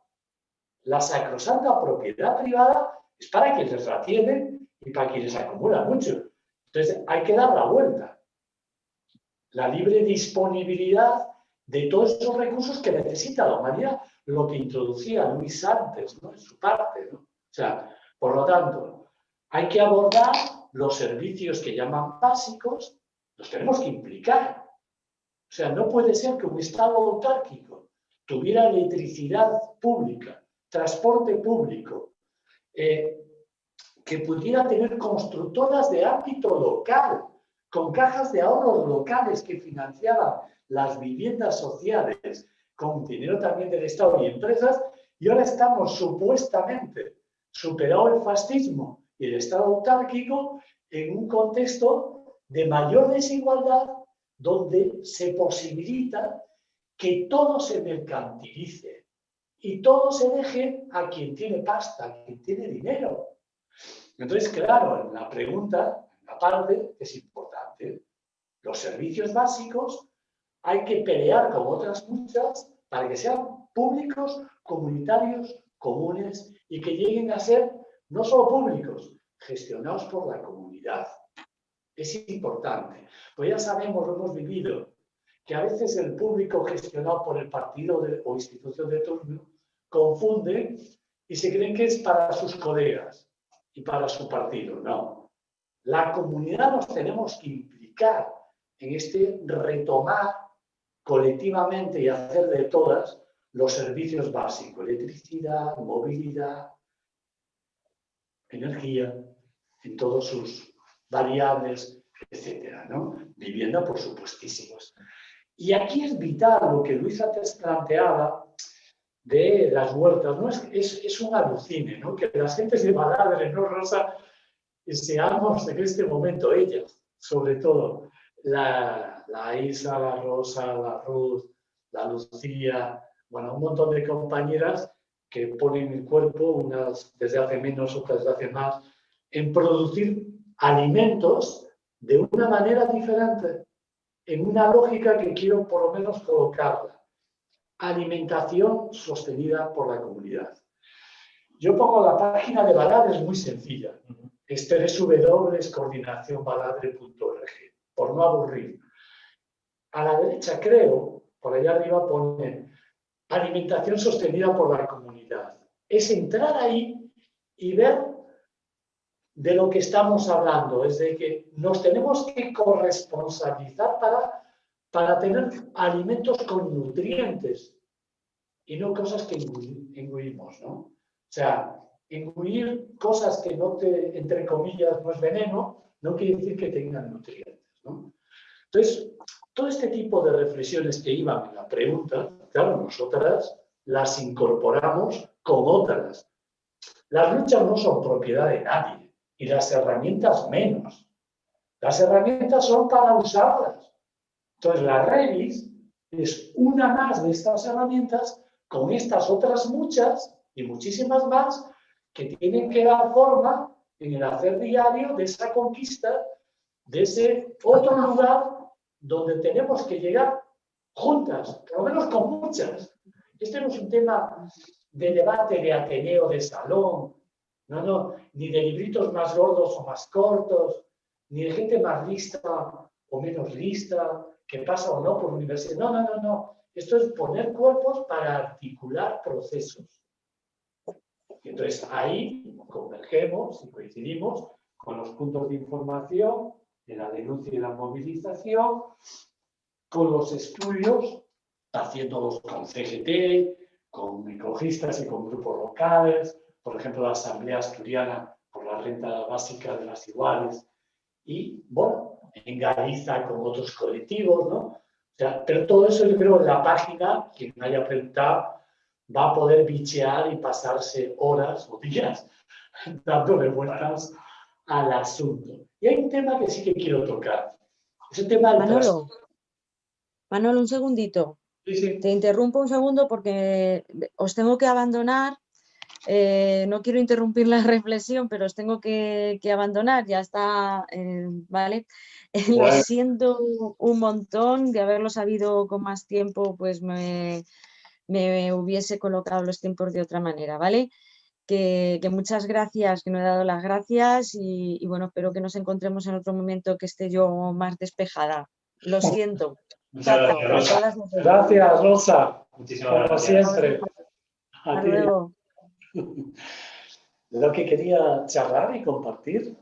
La sacrosanta propiedad privada es para quienes la tienen y para quienes acumulan mucho. Entonces, hay que dar la vuelta. La libre disponibilidad de todos esos recursos que necesita la humanidad, lo que introducía Luis antes, ¿no?, en su parte, ¿no? O sea, por lo tanto, hay que abordar los servicios que llaman básicos, los tenemos que implicar. O sea, no puede ser que un Estado autárquico tuviera electricidad pública, transporte público, que pudiera tener constructoras de ámbito local, con cajas de ahorros locales que financiaban las viviendas sociales, con dinero también del Estado y empresas, y ahora estamos supuestamente, superado el fascismo y el Estado autárquico, en un contexto de mayor desigualdad donde se posibilita que todo se mercantilice y todo se deje a quien tiene pasta, a quien tiene dinero. Entonces, claro, la pregunta, la parte es importante. Los servicios básicos hay que pelear con otras muchas para que sean públicos, comunitarios, comunes y que lleguen a ser no solo públicos, gestionados por la comunidad. Es importante. Pues ya sabemos, lo hemos vivido, que a veces el público gestionado por el partido o institución de turno confunde y se creen que es para sus colegas y para su partido. No. La comunidad nos tenemos que implicar en este retomar colectivamente y hacer de todas los servicios básicos, electricidad, movilidad, energía, en todos sus variables, etcétera, ¿no? Vivienda, por supuestísimos. Y aquí es vital lo que Luis antes planteaba de las huertas, ¿no? Es un alucine, ¿no? Que las gentes de Baladre, ¿no, Rosa? Seamos en este momento ellas, sobre todo, la Isa, la Rosa, la Ruth, la Lucía, bueno, un montón de compañeras que ponen el cuerpo, unas desde hace menos, otras desde hace más, en producir alimentos de una manera diferente, en una lógica que quiero por lo menos colocarla. Alimentación sostenida por la comunidad. Yo pongo la página de Baladre, es muy sencilla. Es www.coordinacionbaladre.org, por no aburrir. A la derecha, creo, por allá arriba pone alimentación sostenida por la comunidad. Es entrar ahí y ver de lo que estamos hablando, es de que nos tenemos que corresponsabilizar para tener alimentos con nutrientes y no cosas que engullimos, ¿no? O sea, engullir cosas que no te, entre comillas, no es veneno, no quiere decir que tengan nutrientes, ¿no? Entonces, todo este tipo de reflexiones que iban en la pregunta, claro, nosotras las incorporamos con otras. Las luchas no son propiedad de nadie y las herramientas menos. Las herramientas son para usarlas. Entonces, la Revis es una más de estas herramientas con estas otras muchas y muchísimas más que tienen que dar forma en el hacer diario de esa conquista, de ese otro lugar donde tenemos que llegar juntas, por lo menos con muchas. Este no es un tema de debate de Ateneo, de salón, no, ni de libritos más gordos o más cortos, ni de gente más lista o menos lista, que pasa o no por universidad. No. Esto es poner cuerpos para articular procesos. Y entonces ahí convergemos y coincidimos con los puntos de información, de la denuncia y la movilización, con los estudios, haciéndolos con CGT, con ecologistas y con grupos locales, por ejemplo, la Asamblea Asturiana por la Renta Básica de las Iguales, y, bueno, en Galiza con otros colectivos, ¿no? O sea, pero todo eso yo creo en la página, quien me haya preguntado, va a poder bichear y pasarse horas o días dándole vueltas al asunto. Y hay un tema que sí que quiero tocar. Es el tema del Manolo, un segundito. Sí. Te interrumpo un segundo porque os tengo que abandonar. No quiero interrumpir la reflexión, pero os tengo que abandonar. Ya está, ¿vale? Lo siento un montón de haberlo sabido con más tiempo, pues me hubiese colocado los tiempos de otra manera, ¿vale? Que muchas gracias, que no he dado las gracias y bueno, espero que nos encontremos en otro momento que esté yo más despejada. Lo siento. Muchas gracias, Rosa. Gracias, Rosa. Muchísimas como gracias. siempre. Hasta luego. Lo que quería charlar y compartir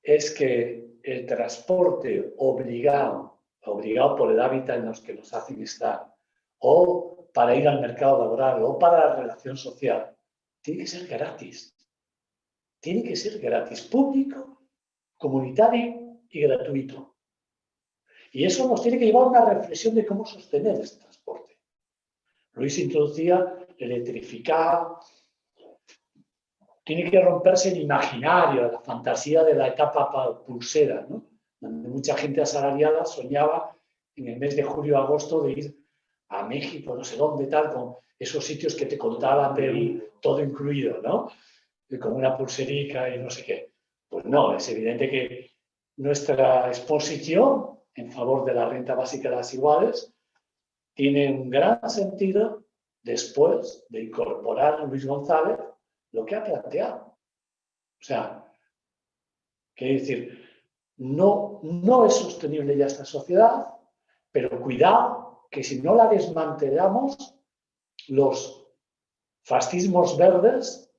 es que el transporte obligado por el hábitat en los que nos hacen estar, o para ir al mercado laboral, o para la relación social, tiene que ser gratis. Tiene que ser gratis, público, comunitario y gratuito. Y eso nos tiene que llevar a una reflexión de cómo sostener este transporte. Luis introducía electrificar. Tiene que romperse el imaginario, la fantasía de la etapa pulsera, ¿no? Donde mucha gente asalariada soñaba en el mes de julio-agosto de ir a México, no sé dónde, tal, con esos sitios que te contaban de todo incluido, ¿no? Con una pulserica y no sé qué. Pues no, es evidente que nuestra exposición en favor de la renta básica de las iguales tiene un gran sentido después de incorporar a Luis González lo que ha planteado. O sea, quiere decir, no es sostenible ya esta sociedad, pero cuidado que si no la desmantelamos, los fascismos verdes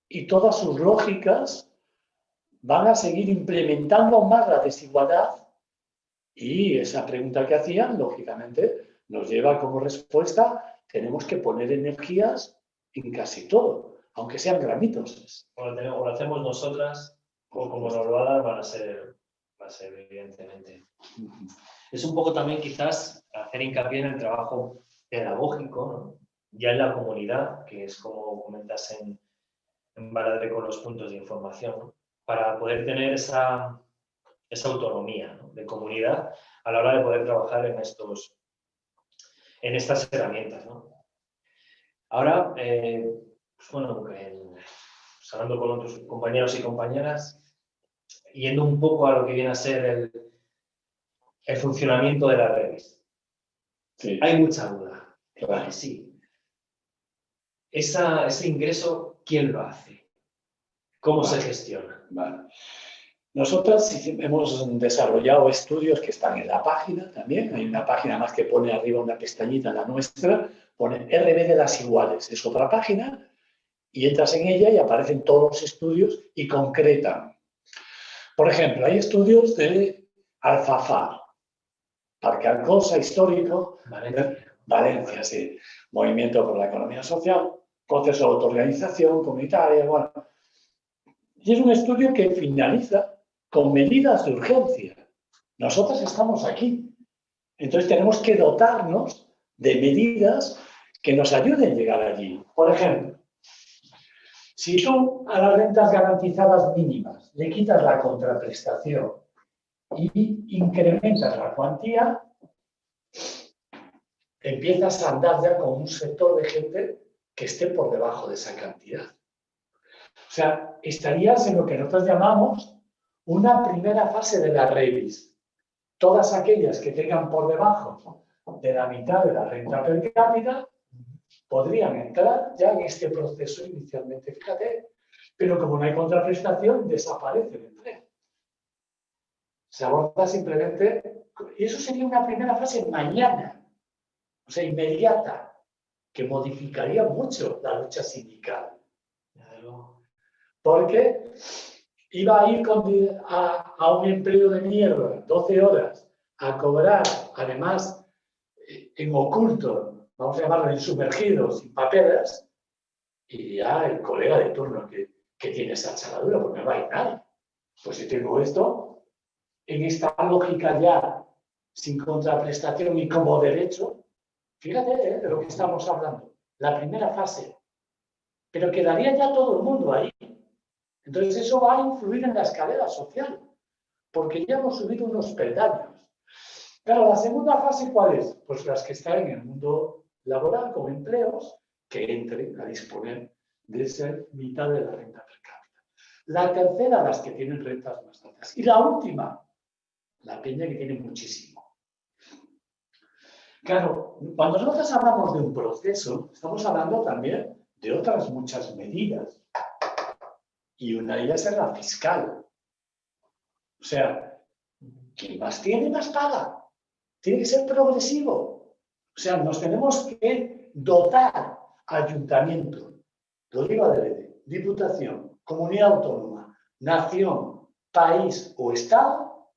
y todas sus lógicas van a seguir implementando más la desigualdad y esa pregunta que hacían, lógicamente, nos lleva como respuesta, tenemos que poner energías en casi todo, aunque sean granitos. O lo hacemos nosotras, o como nos lo hagan, va a ser evidentemente. Es un poco también quizás hacer hincapié en el trabajo pedagógico, ¿no? Ya en la comunidad, que es como comentas en Baladre con los puntos de información, ¿no? Para poder tener esa autonomía, ¿no? De comunidad a la hora de poder trabajar en estas herramientas, ¿no? Ahora, pues bueno, hablando con otros compañeros y compañeras, yendo un poco a lo que viene a ser el funcionamiento de la redes. Sí. Hay mucha duda. Claro. Sí. Ese ingreso, ¿quién lo hace? ¿Cómo se gestiona? Vale. Nosotras hemos desarrollado estudios que están en la página también. Hay una página más que pone arriba una pestañita, la nuestra, pone RB de las iguales. Es otra página y entras en ella y aparecen todos los estudios y concretan. Por ejemplo, hay estudios de Alfafar, Parque Alcosa histórico, Valencia, sí. Movimiento por la economía social, proceso de autoorganización comunitaria, bueno. Y es un estudio que finaliza con medidas de urgencia. Nosotros estamos aquí. Entonces tenemos que dotarnos de medidas que nos ayuden a llegar allí. Por ejemplo, si tú a las rentas garantizadas mínimas le quitas la contraprestación y incrementas la cuantía, empiezas a andar ya con un sector de gente que esté por debajo de esa cantidad. O sea, estarías en lo que nosotros llamamos una primera fase de la revis. Todas aquellas que tengan por debajo de la mitad de la renta per cápita podrían entrar ya en este proceso inicialmente, fíjate, pero como no hay contraprestación, desaparece el empleo. Se aborda simplemente, y eso sería una primera fase mañana, o sea, inmediata, que modificaría mucho la lucha sindical. Porque iba a ir a un empleo de mierda, 12 horas, a cobrar, además, en oculto, vamos a llamarlo en sumergido, sin papeles, y ya el colega de turno que tiene esa chaladura, pues no va a ir nadie. Pues si tengo esto, en esta lógica ya sin contraprestación y como derecho, fíjate de lo que estamos hablando, la primera fase, pero quedaría ya todo el mundo ahí. Entonces eso va a influir en la escalera social, porque ya hemos subido unos peldaños. Pero la segunda fase, ¿cuál es? Pues las que están en el mundo laboral con empleos que entren a disponer de esa mitad de la renta per cápita. La tercera, las que tienen rentas más altas. Y la última, la peña que tiene muchísimo. Claro, cuando nosotros hablamos de un proceso, estamos hablando también de otras muchas medidas. Y una de ellas es la fiscal. O sea, quien más tiene, más paga. Tiene que ser progresivo. O sea, nos tenemos que dotar ayuntamiento, lo digo adrede, diputación, comunidad autónoma, nación, país o estado,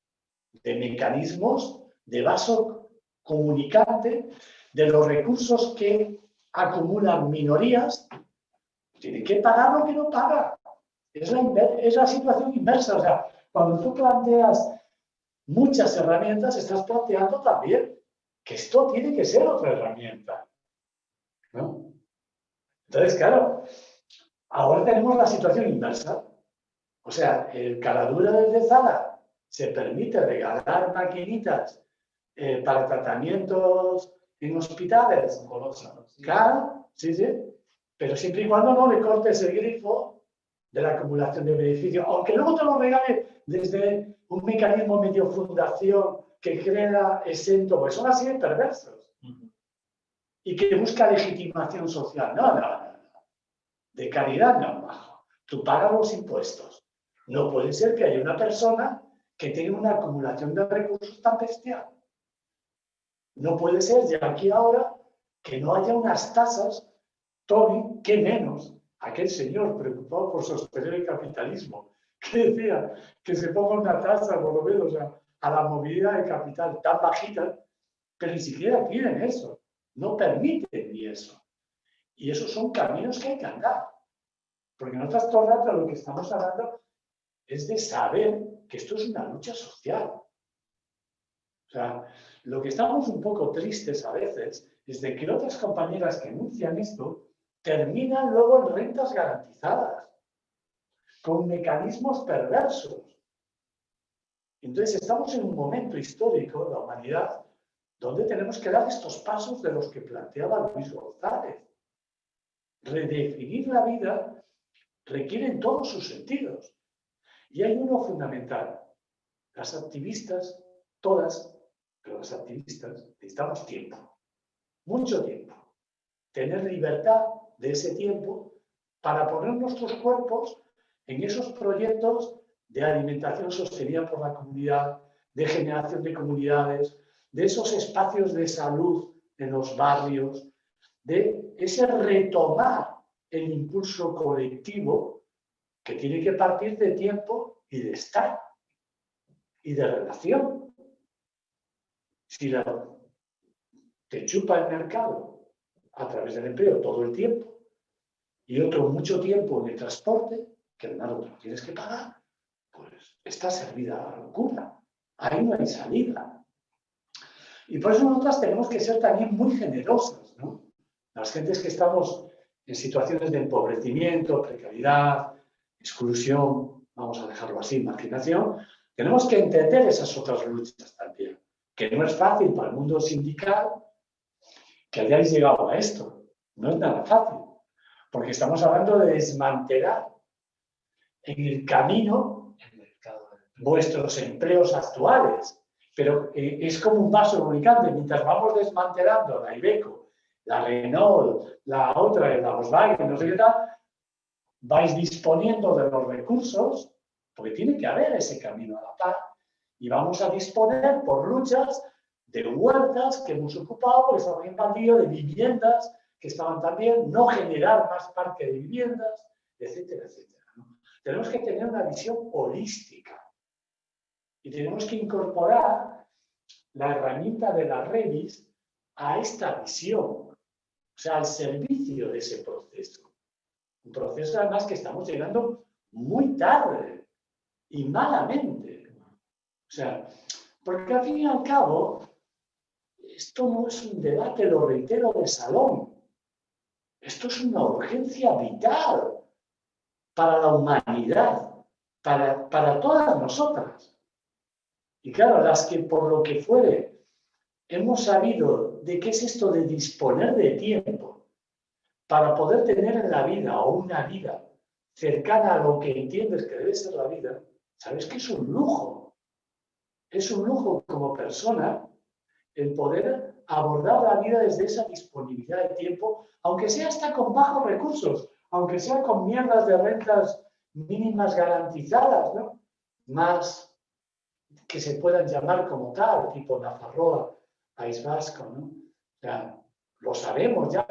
de mecanismos de vaso comunicante de los recursos que acumulan minorías. Tienen que pagar lo que no pagan. Es la situación inversa. O sea, cuando tú planteas muchas herramientas, estás planteando también que esto tiene que ser otra herramienta. Entonces, claro, ahora tenemos la situación inversa. O sea, el Caladura desde Zara se permite regalar maquinitas para tratamientos en hospitales. Claro, sí, sí. Pero siempre y cuando no le cortes el grifo de la acumulación de beneficios. Aunque luego te lo regale desde un mecanismo medio fundación que queda exento, pues son así de perversos. Y que busca legitimación social. No, no, no. De caridad no, bajo. Tú pagas los impuestos. No puede ser que haya una persona que tenga una acumulación de recursos tan bestial. No puede ser ya aquí ahora que no haya unas tasas, Tony, que menos aquel señor preocupado por sostener el capitalismo, que decía que se ponga una tasa por lo menos a la movilidad de capital tan bajita, pero ni siquiera quieren eso, no permiten ni eso. Y esos son caminos que hay que andar. Porque nosotros todo el rato lo que estamos hablando es de saber que esto es una lucha social. O sea, lo que estamos un poco tristes a veces es de que otras compañeras que anuncian esto terminan luego en rentas garantizadas, con mecanismos perversos. Entonces estamos en un momento histórico de la humanidad donde tenemos que dar estos pasos de los que planteaba Luis González. Redefinir la vida requiere en todos sus sentidos. Y hay uno fundamental. Las activistas, todas, pero las activistas necesitamos tiempo, mucho tiempo. Tener libertad de ese tiempo para poner nuestros cuerpos en esos proyectos de alimentación sostenida por la comunidad, de generación de comunidades, de esos espacios de salud en los barrios, de ese retomar el impulso colectivo que tiene que partir de tiempo y de estar y de relación. Si te chupa el mercado a través del empleo todo el tiempo y otro mucho tiempo en el transporte, que además lo tienes que pagar, pues está servida a la locura. Ahí no hay salida. Y por eso nosotras tenemos que ser también muy generosas, ¿no? Las gentes que estamos en situaciones de empobrecimiento, precariedad, exclusión, vamos a dejarlo así, marginación, tenemos que entender esas otras luchas también, que no es fácil para el mundo sindical que hayáis llegado a esto. No es nada fácil, porque estamos hablando de desmantelar en el camino vuestros empleos actuales. Pero es como un vaso comunicante. Mientras vamos desmantelando la Iveco, la Renault, la otra, la Volkswagen, no sé qué tal, vais disponiendo de los recursos, porque tiene que haber ese camino a la paz, y vamos a disponer por luchas de huertas que hemos ocupado, porque estaban en baldío, de viviendas que estaban también, no generar más parque de viviendas, etcétera, etcétera, ¿no? Tenemos que tener una visión holística y tenemos que incorporar la herramienta de la Revis a esta visión, o sea, al servicio de ese proceso. Un proceso además que estamos llegando muy tarde y malamente. O sea, porque al fin y al cabo, esto no es un debate, lo reitero, de salón. Esto es una urgencia vital para la humanidad, para todas nosotras. Y claro, las que por lo que fuere hemos sabido de qué es esto de disponer de tiempo para poder tener en la vida o una vida cercana a lo que entiendes que debe ser la vida, sabes que es un lujo. Es un lujo como persona el poder abordar la vida desde esa disponibilidad de tiempo, aunque sea hasta con bajos recursos, aunque sea con mierdas de rentas mínimas garantizadas, ¿no? Más que se puedan llamar como tal, tipo Nafarroa, País Vasco, ¿no? O sea, lo sabemos, ya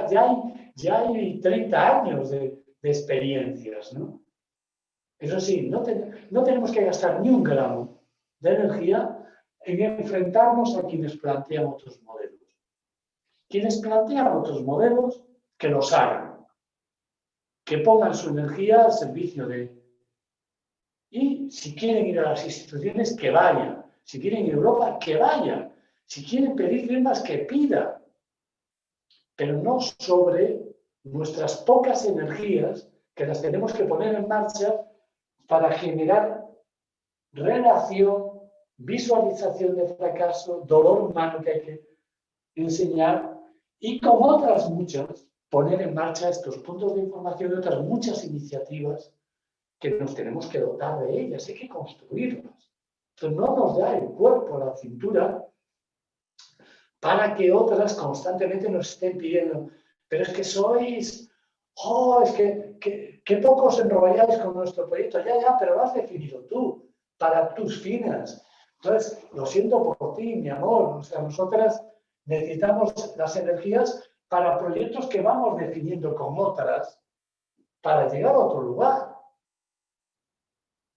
hay 30 años de experiencias, ¿no? Eso sí, no tenemos que gastar ni un gramo de energía en enfrentarnos a quienes plantean otros modelos. Quienes plantean otros modelos, que los hagan, que pongan su energía al servicio de... Y si quieren ir a las instituciones, que vayan. Si quieren ir a Europa, que vayan. Si quieren pedir firmas, que pidan. Pero no sobre nuestras pocas energías que las tenemos que poner en marcha para generar relación, visualización de fracaso, dolor humano que hay que enseñar y con otras muchas poner en marcha estos puntos de información y otras muchas iniciativas que nos tenemos que dotar de ellas, hay que construirlas. Entonces no nos da el cuerpo, la cintura, para que otras constantemente nos estén pidiendo, pero es que sois, es que poco os enrolláis con nuestro proyecto, ya, pero lo has definido tú, para tus fines. Entonces, lo siento por ti, mi amor, o sea, nosotras necesitamos las energías para proyectos que vamos definiendo con otras para llegar a otro lugar.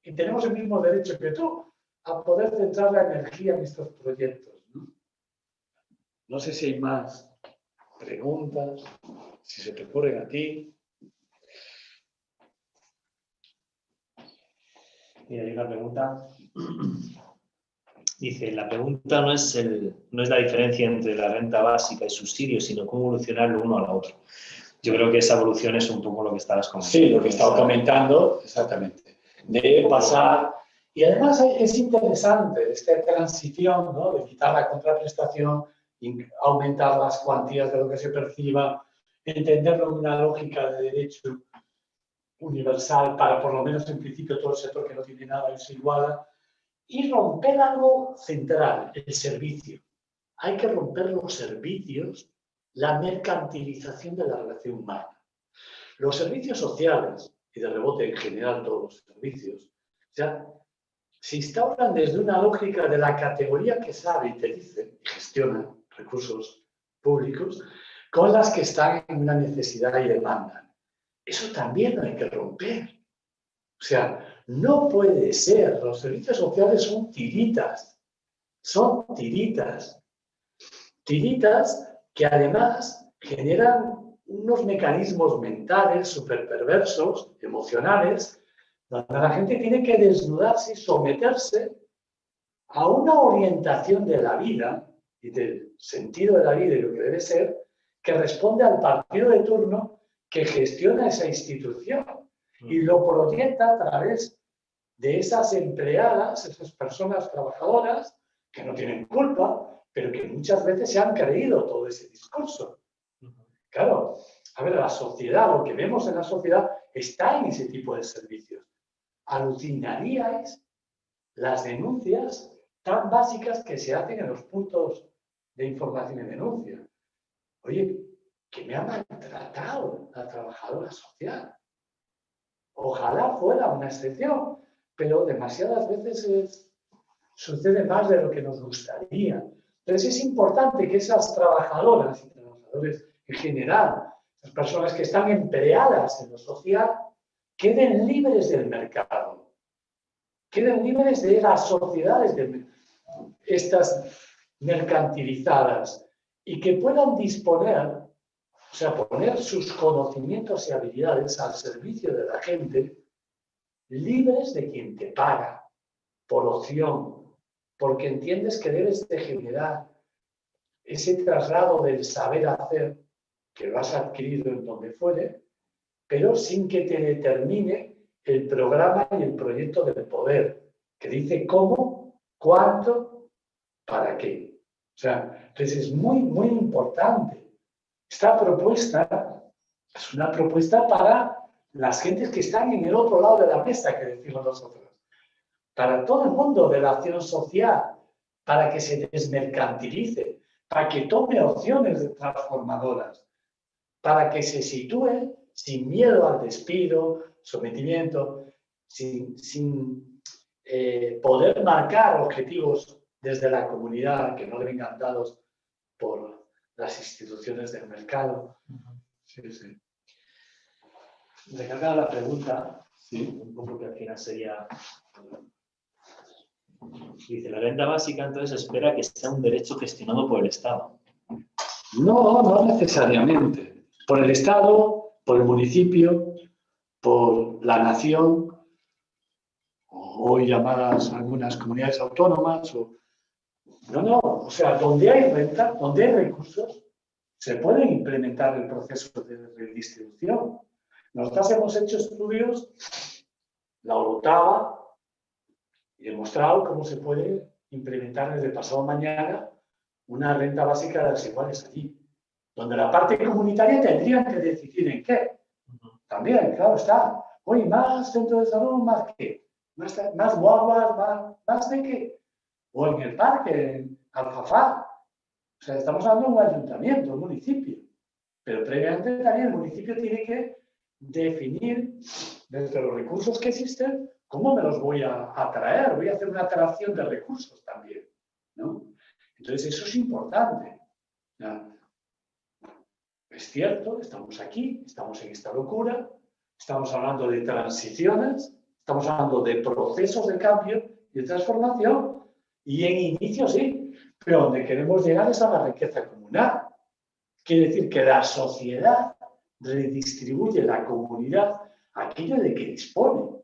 Y tenemos el mismo derecho que tú a poder centrar la energía en estos proyectos. No sé si hay más preguntas, si se te ocurren a ti. Y hay una pregunta. Dice, la pregunta no es la diferencia entre la renta básica y subsidios, sino cómo evolucionar lo uno a lo otro. Yo creo que esa evolución es un poco lo que estabas comentando. Sí, lo que estaba comentando, exactamente. De pasar, y además es interesante esta transición, ¿no? De quitar la contraprestación, aumentar las cuantías de lo que se perciba, entenderlo en una lógica de derecho universal para, por lo menos en principio, todo el sector que no tiene nada y se iguala, y romper algo central, el servicio. Hay que romper los servicios, la mercantilización de la relación humana. Los servicios sociales, y de rebote en general todos los servicios, se instauran desde una lógica de la categoría que sabe y te dice y gestiona recursos públicos con las que están en una necesidad y demandan. Eso también hay que romper. O sea, no puede ser. Los servicios sociales son tiritas. Son tiritas. Tiritas que además generan unos mecanismos mentales súper perversos, emocionales, donde la gente tiene que desnudarse y someterse a una orientación de la vida y del sentido de la vida y lo que debe ser, que responde al partido de turno que gestiona esa institución y lo proyecta a través de esas empleadas, esas personas trabajadoras que no tienen culpa, pero que muchas veces se han creído todo ese discurso. Claro, a ver, la sociedad, lo que vemos en la sociedad está en ese tipo de servicios. Alucinaríais las denuncias tan básicas que se hacen en los puntos de información y denuncia. Oye, que me ha maltratado la trabajadora social. Ojalá fuera una excepción, pero demasiadas veces sucede más de lo que nos gustaría. Entonces es importante que esas trabajadoras y trabajadores en general, las personas que están empleadas en lo social, queden libres del mercado, queden libres de las sociedades estas mercantilizadas y que puedan disponer, o sea, poner sus conocimientos y habilidades al servicio de la gente, libres de quien te paga, por opción, porque entiendes que debes de generar ese traslado del saber hacer que lo has adquirido en donde fuere, pero sin que te determine el programa y el proyecto del poder, que dice cómo, cuánto, para qué. O sea, entonces es muy, muy importante. Esta propuesta es una propuesta para las gentes que están en el otro lado de la mesa, que decimos nosotros. Para todo el mundo de la acción social, para que se desmercantilice, para que tome opciones transformadoras, para que se sitúe sin miedo al despido, sometimiento, sin poder marcar objetivos desde la comunidad que no le vengan dados por las instituciones del mercado. Sí, sí. Recarga la pregunta, sí, un poco que al final sería... Dice, la renta básica entonces espera que sea un derecho gestionado por el Estado. No, no necesariamente. Por el Estado, por el municipio, por la nación, hoy llamadas algunas comunidades autónomas. No, o sea, donde hay renta, donde hay recursos, se puede implementar el proceso de redistribución. Nosotros hemos hecho estudios, la Orotava, y demostrado cómo se puede implementar desde pasado mañana una renta básica de las iguales allí, donde la parte comunitaria tendría que decidir en qué. También, claro está. Oye, más centro de salud, más qué, más guaguas, más de qué. O en el parque, en Alfafar. O sea, estamos hablando de un ayuntamiento, un municipio. Pero previamente también el municipio tiene que definir, desde los recursos que existen, cómo me los voy a atraer. Voy a hacer una atracción de recursos también, ¿no? Entonces, eso es importante. ¿No? Es cierto, estamos aquí, estamos en esta locura, estamos hablando de transiciones, estamos hablando de procesos de cambio y de transformación, y en inicio sí, pero donde queremos llegar es a la riqueza comunal. Quiere decir que la sociedad redistribuye la comunidad aquello de que dispone.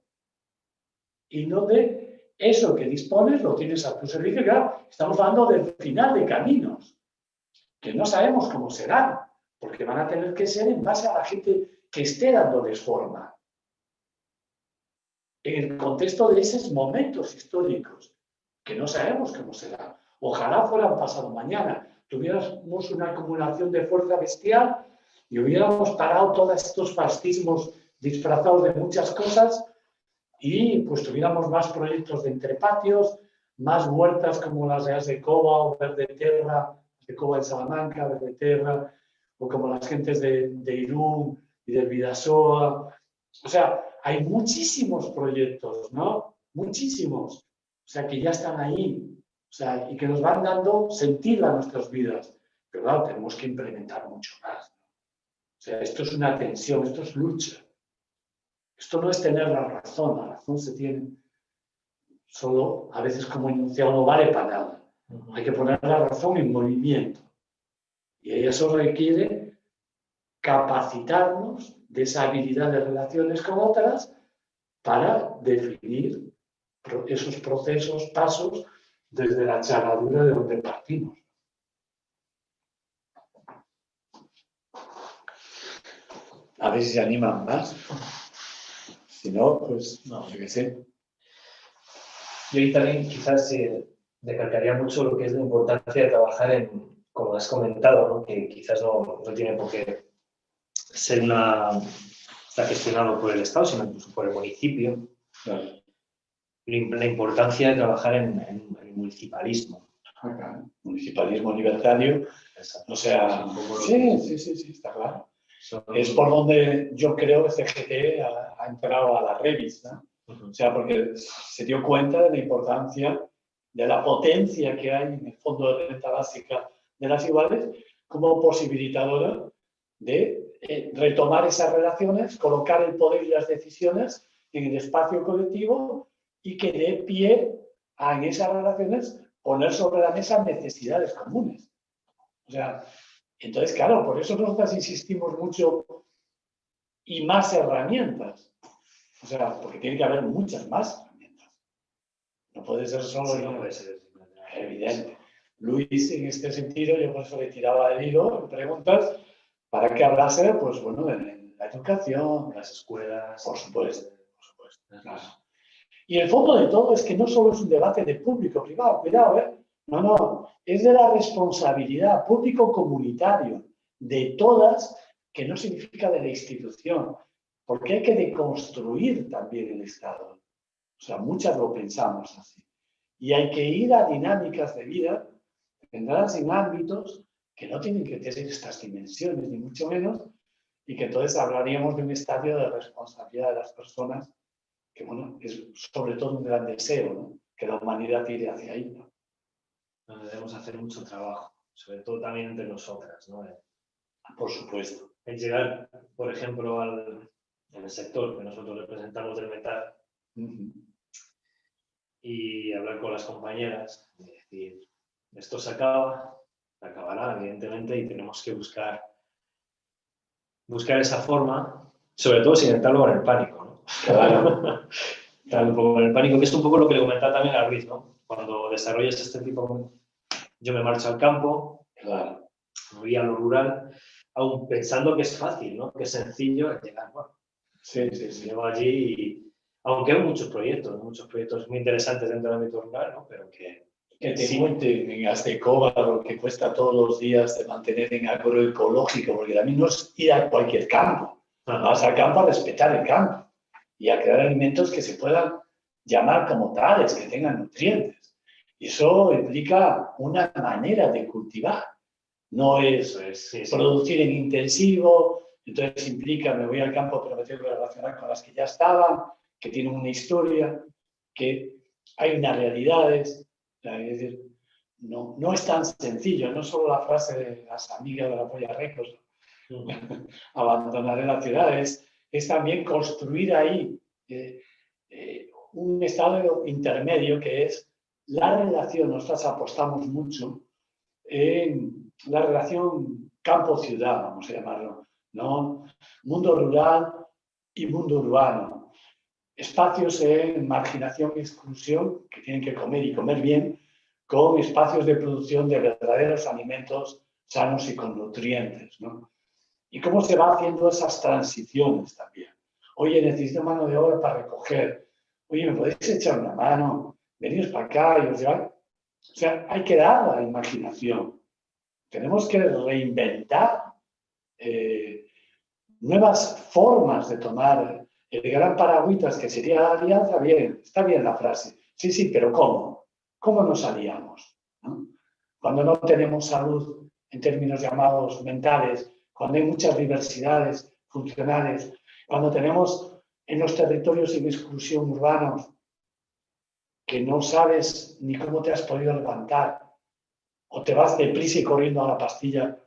Y no de eso que dispones lo tienes a tu servicio. Claro, estamos hablando del final de caminos, que no sabemos cómo serán, porque van a tener que ser en base a la gente que esté dándoles forma. En el contexto de esos momentos históricos, que no sabemos cómo serán. Ojalá fueran pasado mañana, tuviéramos una acumulación de fuerza bestial y hubiéramos parado todos estos fascismos disfrazados de muchas cosas y pues tuviéramos más proyectos de entrepatios, más huertas como las de Cova o Verdeterra, de Cova en Salamanca, Verdeterra, o como las gentes de Irún y del Bidasoa. O sea, hay muchísimos proyectos, ¿no? Muchísimos. O sea, que ya están ahí. O sea, y que nos van dando sentido a nuestras vidas. Pero claro, tenemos que implementar mucho más, ¿no? O sea, esto es una tensión, esto es lucha. Esto no es tener la razón se tiene. Solo, a veces como enunciado no vale para nada. Hay que poner la razón en movimiento. Y eso requiere capacitarnos de esa habilidad de relaciones con otras para definir esos procesos, pasos, desde la charladura de donde partimos. A ver si se animan más. Si no, pues no, yo qué sé. Yo ahí también quizás recalcaría mucho lo que es la importancia de trabajar en, como has comentado, ¿no? Que quizás no tiene por qué ser está gestionado por el Estado, sino incluso por el municipio. Claro. La importancia de trabajar en el municipalismo. Acá, municipalismo libertario. Exacto. O sea, sí, está claro. Son... Es por donde yo creo que CGT ha entrado a la revista. O sea, porque se dio cuenta de la importancia, de la potencia que hay en el Fondo de Renta Básica de las Iguales como posibilitadora de retomar esas relaciones, colocar el poder y las decisiones en el espacio colectivo y que dé pie a en esas relaciones poner sobre la mesa necesidades comunes. O sea, entonces, claro, por eso nosotros insistimos mucho y más herramientas. O sea, porque tiene que haber muchas más herramientas. No puede ser solo... Sí, no puede ser. Evidente. Luis, en este sentido, yo por eso le tiraba el hilo en preguntas para que hablase, pues bueno, de la educación, Las escuelas... Por supuesto. Claro. Y el fondo de todo es que no solo es un debate de público-privado, cuidado, ¿eh? No, es de la responsabilidad público-comunitario de todas, que no significa de la institución, porque hay que deconstruir también el Estado. O sea, muchas lo pensamos así. Y hay que ir a dinámicas de vida centradas en ámbitos que no tienen que tener estas dimensiones, ni mucho menos, y que entonces hablaríamos de un estadio de responsabilidad de las personas, que bueno, es sobre todo un gran deseo, ¿no? Que la humanidad tire hacia ahí, ¿no? Debemos hacer mucho trabajo, sobre todo también entre nosotras, ¿no? Por supuesto. En llegar, por ejemplo, en el sector que nosotros representamos del metal, y hablar con las compañeras, y decir, esto se acabará, evidentemente, y tenemos que buscar esa forma, sobre todo sin entrar luego en el pánico, ¿no? Claro. Entrar un poco en el pánico, que es un poco lo que le comentaba también a Ruiz, ¿no? Cuando desarrollas este tipo, yo me marcho al campo, Claro. muy a lo rural, aún pensando que es fácil, ¿no? Que es sencillo llegar. Bueno, Sí, sí, sí. llego allí y, aunque hay muchos proyectos muy interesantes dentro del ámbito rural, ¿no? Pero que Que te sí. cuenten en Aztecoba lo que cuesta todos los días de mantener en agroecológico, porque también no es ir a cualquier campo. Vas al campo a respetar el campo y a crear alimentos que se puedan llamar como tales, que tengan nutrientes. Y eso implica una manera de cultivar. No es Sí. producir en intensivo, entonces implica, me voy al campo, pero me tengo que relacionar con las que ya estaban, que tienen una historia, que hay unas realidades. Es decir, no es tan sencillo, no solo la frase de las amigas de la Polla Récords, abandonaré las ciudades, es también construir ahí un estado intermedio que es la relación. Nosotros apostamos mucho en la relación campo-ciudad, vamos a llamarlo, ¿no? Mundo rural y mundo urbano. Espacios en marginación y exclusión que tienen que comer y comer bien, con espacios de producción de verdaderos alimentos sanos y con nutrientes, ¿no? Y cómo se va haciendo esas transiciones también. Oye, necesito mano de obra para recoger. Oye, ¿me podéis echar una mano? Venid para acá y os lleváis. O sea, hay que dar a la imaginación. Tenemos que reinventar nuevas formas de tomar el gran paragüitas que sería la alianza. Bien, está bien la frase. Sí, sí, pero ¿cómo? ¿Cómo nos aliamos? ¿No? Cuando no tenemos salud en términos llamados mentales, cuando hay muchas diversidades funcionales, cuando tenemos en los territorios en exclusión urbanos que no sabes ni cómo te has podido levantar, o te vas deprisa y corriendo a la pastilla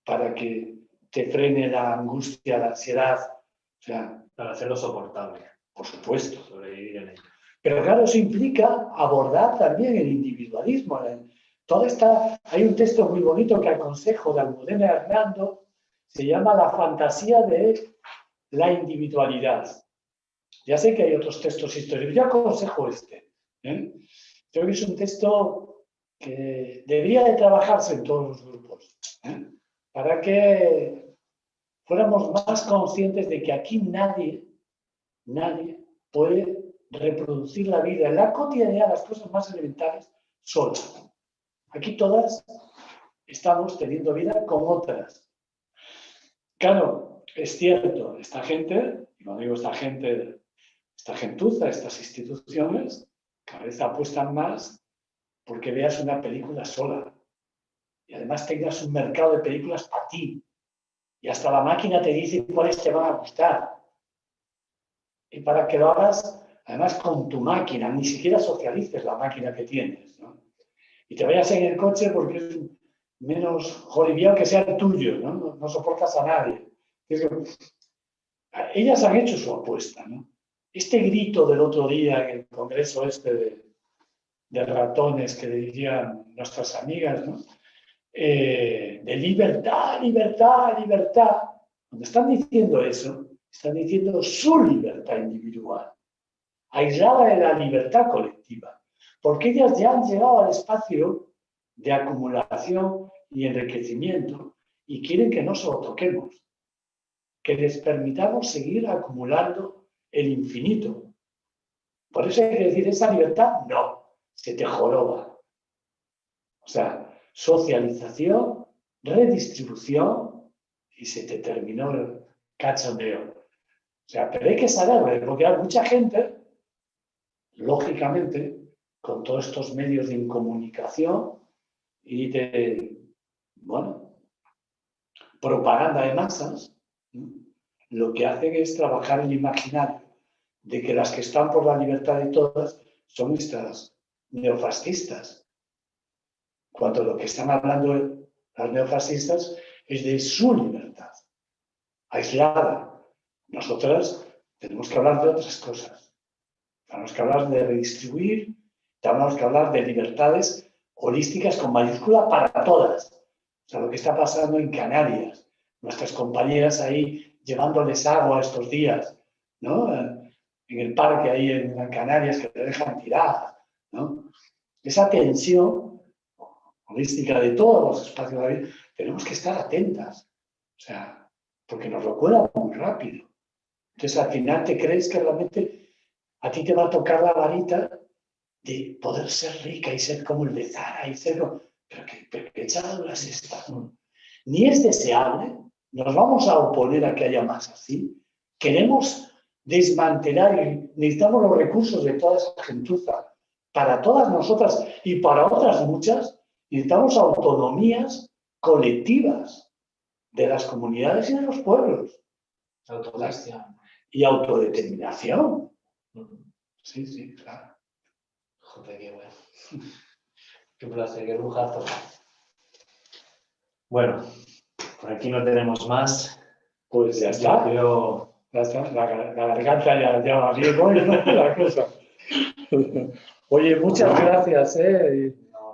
para que te frene la angustia, la ansiedad. O sea, para hacerlo soportable. Por supuesto. Sobrevivir en ello. Pero claro, eso implica abordar también el individualismo. Hay un texto muy bonito que aconsejo de Almudena Hernando, se llama La fantasía de la individualidad. Ya sé que hay otros textos históricos, yo aconsejo este. Creo que es un texto que debería de trabajarse en todos los grupos, para que fuéramos más conscientes de que aquí nadie puede reproducir la vida en la cotidianidad, las cosas más elementales, solas. Aquí todas estamos teniendo vida con otras. Claro, es cierto, esta gente, y cuando digo esta gente, esta gentuza, estas instituciones, cada vez apuestan más porque veas una película sola y además tengas un mercado de películas para ti. Y hasta la máquina te dice cuáles te van a gustar. Y para que lo hagas, además con tu máquina, ni siquiera socialices la máquina que tienes, ¿no? Y te vayas en el coche porque es menos joliviano que sea el tuyo, ¿no? No soportas a nadie. Ellas han hecho su apuesta, ¿no? Este grito del otro día en el congreso de ratones que dirían nuestras amigas, ¿no? De libertad, libertad, libertad. Cuando están diciendo eso, están diciendo su libertad individual, aislada de la libertad colectiva, porque ellas ya han llegado al espacio de acumulación y enriquecimiento y quieren que no se lo toquemos, que les permitamos seguir acumulando el infinito. Por eso hay que decir, esa libertad no, se te joroba. O sea, socialización, redistribución y se te terminó el cachondeo. O sea, pero hay que saberlo, porque hay mucha gente, lógicamente, con todos estos medios de incomunicación y de, bueno, propaganda de masas, ¿no? Lo que hacen es trabajar el imaginario de que las que están por la libertad de todas son estas neofascistas. Cuando lo que están hablando las neofascistas es de su libertad, aislada. Nosotras tenemos que hablar de otras cosas. Tenemos que hablar de redistribuir, tenemos que hablar de libertades holísticas con mayúscula para todas. O sea, lo que está pasando en Canarias, nuestras compañeras ahí llevándoles agua estos días, ¿no? En el parque ahí en Canarias que te dejan tirada, ¿no? Esa tensión holística de todos los espacios de la vida, tenemos que estar atentas, o sea, porque nos lo cuelan muy rápido. Entonces, al final te crees que realmente a ti te va a tocar la varita de poder ser rica y ser como el de Zara y ser como... Pero qué echadura es esta. Ni es deseable, nos vamos a oponer a que haya más así. Queremos desmantelar y necesitamos los recursos de toda esa gentuza para todas nosotras y para otras muchas. Necesitamos autonomías colectivas de las comunidades y de los pueblos. Autogestión. Y autodeterminación. Sí, sí, claro. Joder, qué bueno. Qué placer, qué lujazo. Bueno, por aquí no tenemos más. Pues ya Yo está. creo... Ya está. La garganta ya va bien hoy, ¿no? La cosa. Oye, muchas gracias.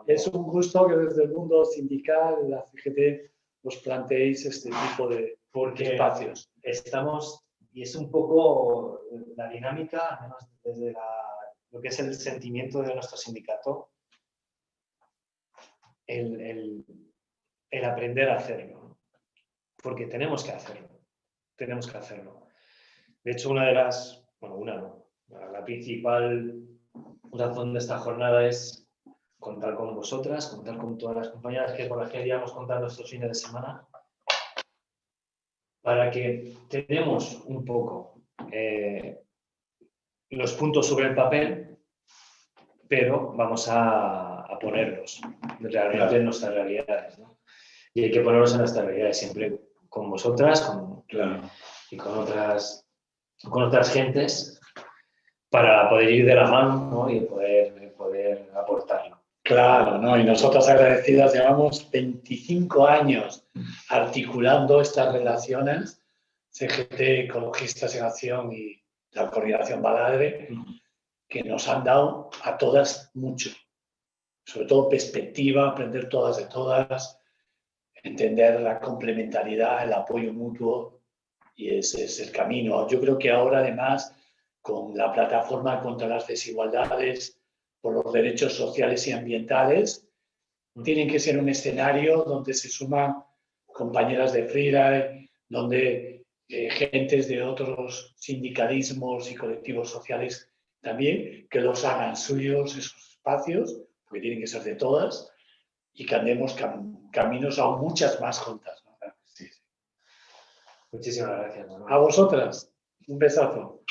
Es un gusto que desde el mundo sindical, la CGT, os planteéis este tipo de espacios. Estamos, y es un poco la dinámica, al menos desde lo que es el sentimiento de nuestro sindicato, el aprender a hacerlo, ¿no? Porque tenemos que hacerlo. De hecho, la principal razón de esta jornada es contar con vosotras, contar con todas las compañeras con las que íbamos contando estos fines de semana, para que tenemos un poco los puntos sobre el papel, pero vamos a ponerlos realmente en nuestras realidades, ¿no? Y hay que ponerlos en nuestras realidades siempre con vosotras y con otras gentes para poder ir de la mano, ¿no? Y poder aportarlo. Claro, ¿no? Y nosotras agradecidas llevamos 25 años articulando estas relaciones, CGT, Ecologistas en Acción y la Coordinación Baladre, que nos han dado a todas mucho. Sobre todo perspectiva, aprender todas de todas, entender la complementariedad, el apoyo mutuo, y ese es el camino. Yo creo que ahora, además, con la plataforma contra las desigualdades, por los derechos sociales y ambientales, tienen que ser un escenario donde se suman compañeras de Freeride, donde gentes de otros sindicalismos y colectivos sociales también, que los hagan suyos esos espacios, porque tienen que ser de todas, y que andemos caminos a muchas más juntas, ¿no? Sí. Muchísimas gracias, Manuel. A vosotras, un besazo.